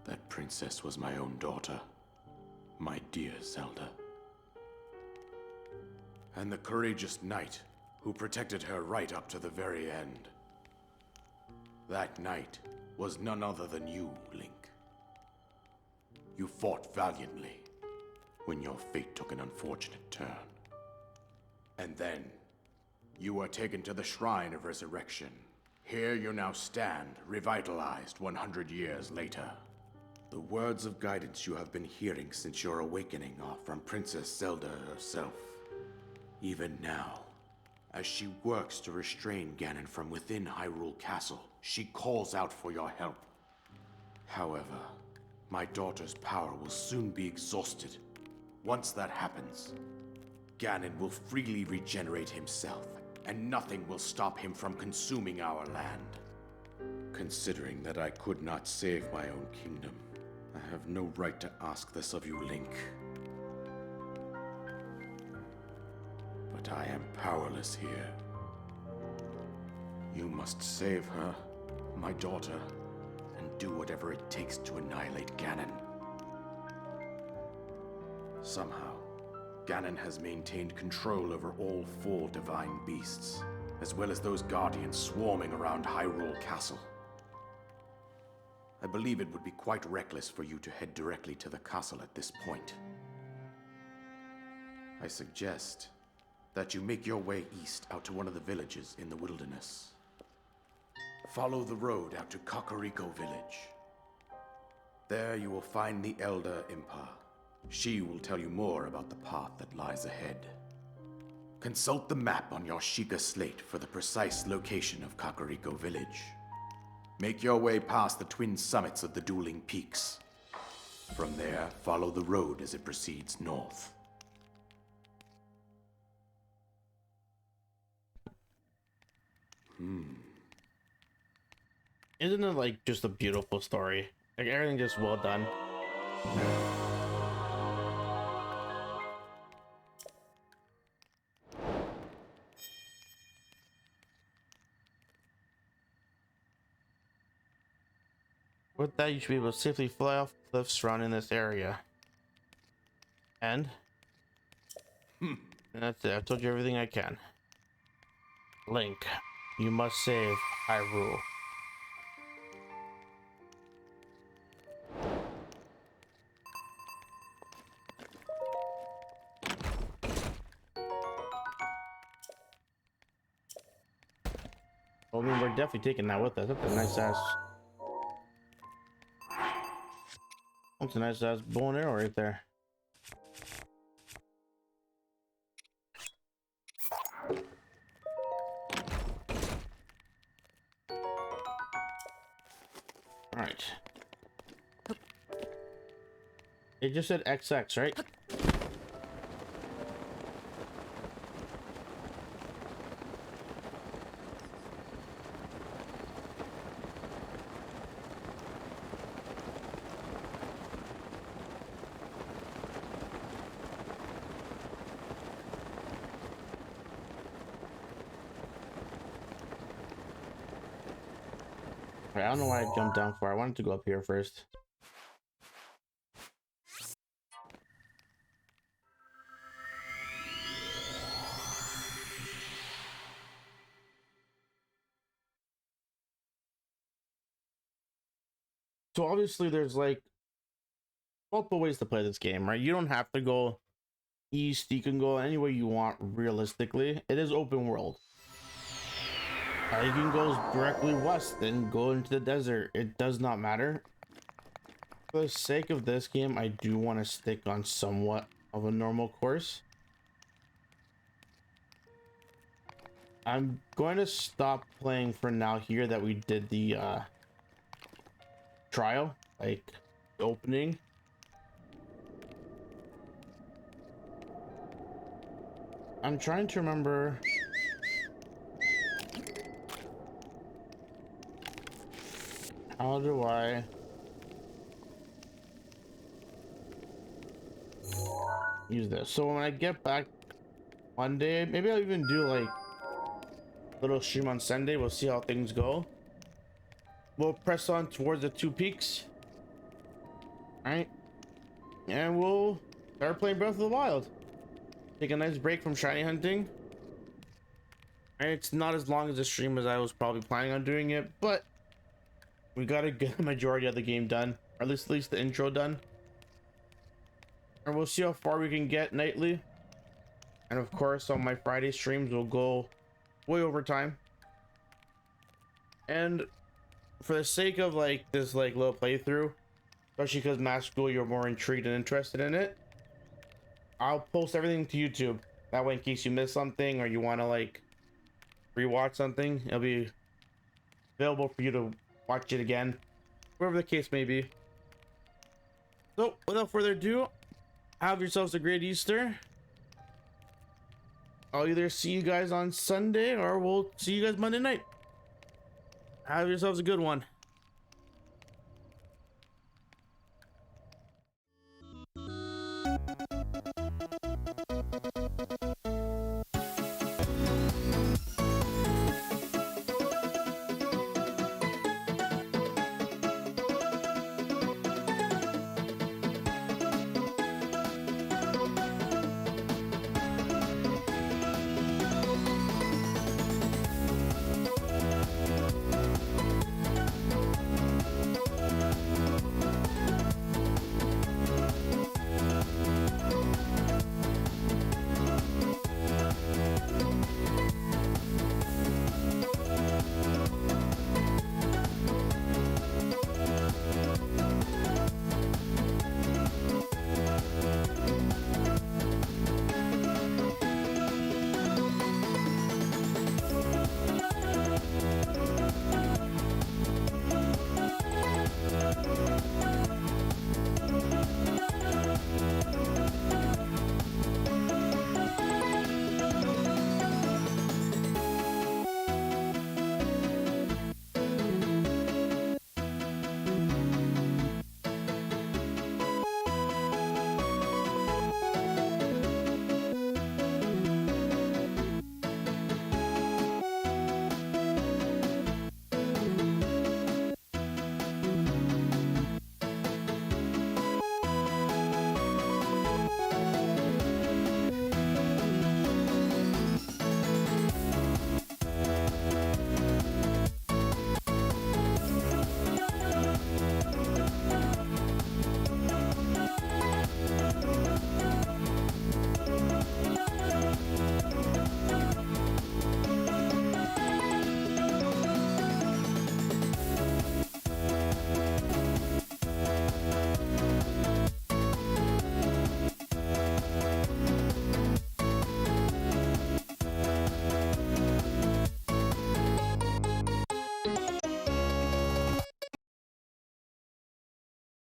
Speaker 3: That princess was my own daughter, my dear Zelda. And the courageous knight who protected her right up to the very end. That knight was none other than you, Link. You fought valiantly when your fate took an unfortunate turn. And then, you were taken to the Shrine of Resurrection. Here you now stand, revitalized 100 years later. The words of guidance you have been hearing since your awakening are from Princess Zelda herself. Even now, as she works to restrain Ganon from within Hyrule Castle, she calls out for your help. However, my daughter's power will soon be exhausted. Once that happens, Ganon will freely regenerate himself, and nothing will stop him from consuming our land. Considering that I could not save my own kingdom, I have no right to ask this of you, Link. But I am powerless here. You must save her, my daughter, and do whatever it takes to annihilate Ganon. Somehow, Ganon has maintained control over all 4 divine beasts, as well as those guardians swarming around Hyrule Castle. I believe it would be quite reckless for you to head directly to the castle at this point. I suggest that you make your way east out to one of the villages in the wilderness. Follow the road out to Kakariko Village. There you will find the Elder Impa. She will tell you more about the path that lies ahead. Consult the map on your Sheikah slate for the precise location of Kakariko Village. Make your way past the twin summits of the dueling peaks. From there, follow the road as it proceeds north.
Speaker 1: Isn't it like just a beautiful story? Like everything just well done. With that, you should be able to safely fly off cliffs surrounding this area. And that's it. I told you everything I can. Link, you must save Hyrule. Well, I mean, we're definitely taking that with us. That's a nice ass. That's a nice ass bow and arrow right there. All right. It just said XX, right? I don't know why I jumped down for. I wanted to go up here first. So obviously there's like multiple ways to play this game, right? You don't have to go east. You can go any way you want realistically. It is open world. You can go directly west and go into the desert. It does not matter. For the sake of this game, I do want to stick on somewhat of a normal course. I'm going to stop playing for now here that we did the trial, like the opening. I'm trying to remember. How do I use this? So when I get back Monday, maybe I'll even do like a little stream on Sunday. We'll see how things go. We'll press on towards the 2 peaks. All right. And we'll start playing Breath of the Wild. Take a nice break from shiny hunting. All right, it's not as long as the stream as I was probably planning on doing it, but we gotta get the majority of the game done, or at least the intro done. And we'll see how far we can get nightly. And of course, on my Friday streams will go way over time. And for the sake of like this like little playthrough, especially because Master Duel, you're more intrigued and interested in it, I'll post everything to YouTube. That way, in case you miss something or you want to like rewatch something, it'll be available for you to watch it again, whatever the case may be. So without further ado, have yourselves a great Easter. I'll either see you guys on Sunday or we'll see you guys Monday night. Have yourselves a good one.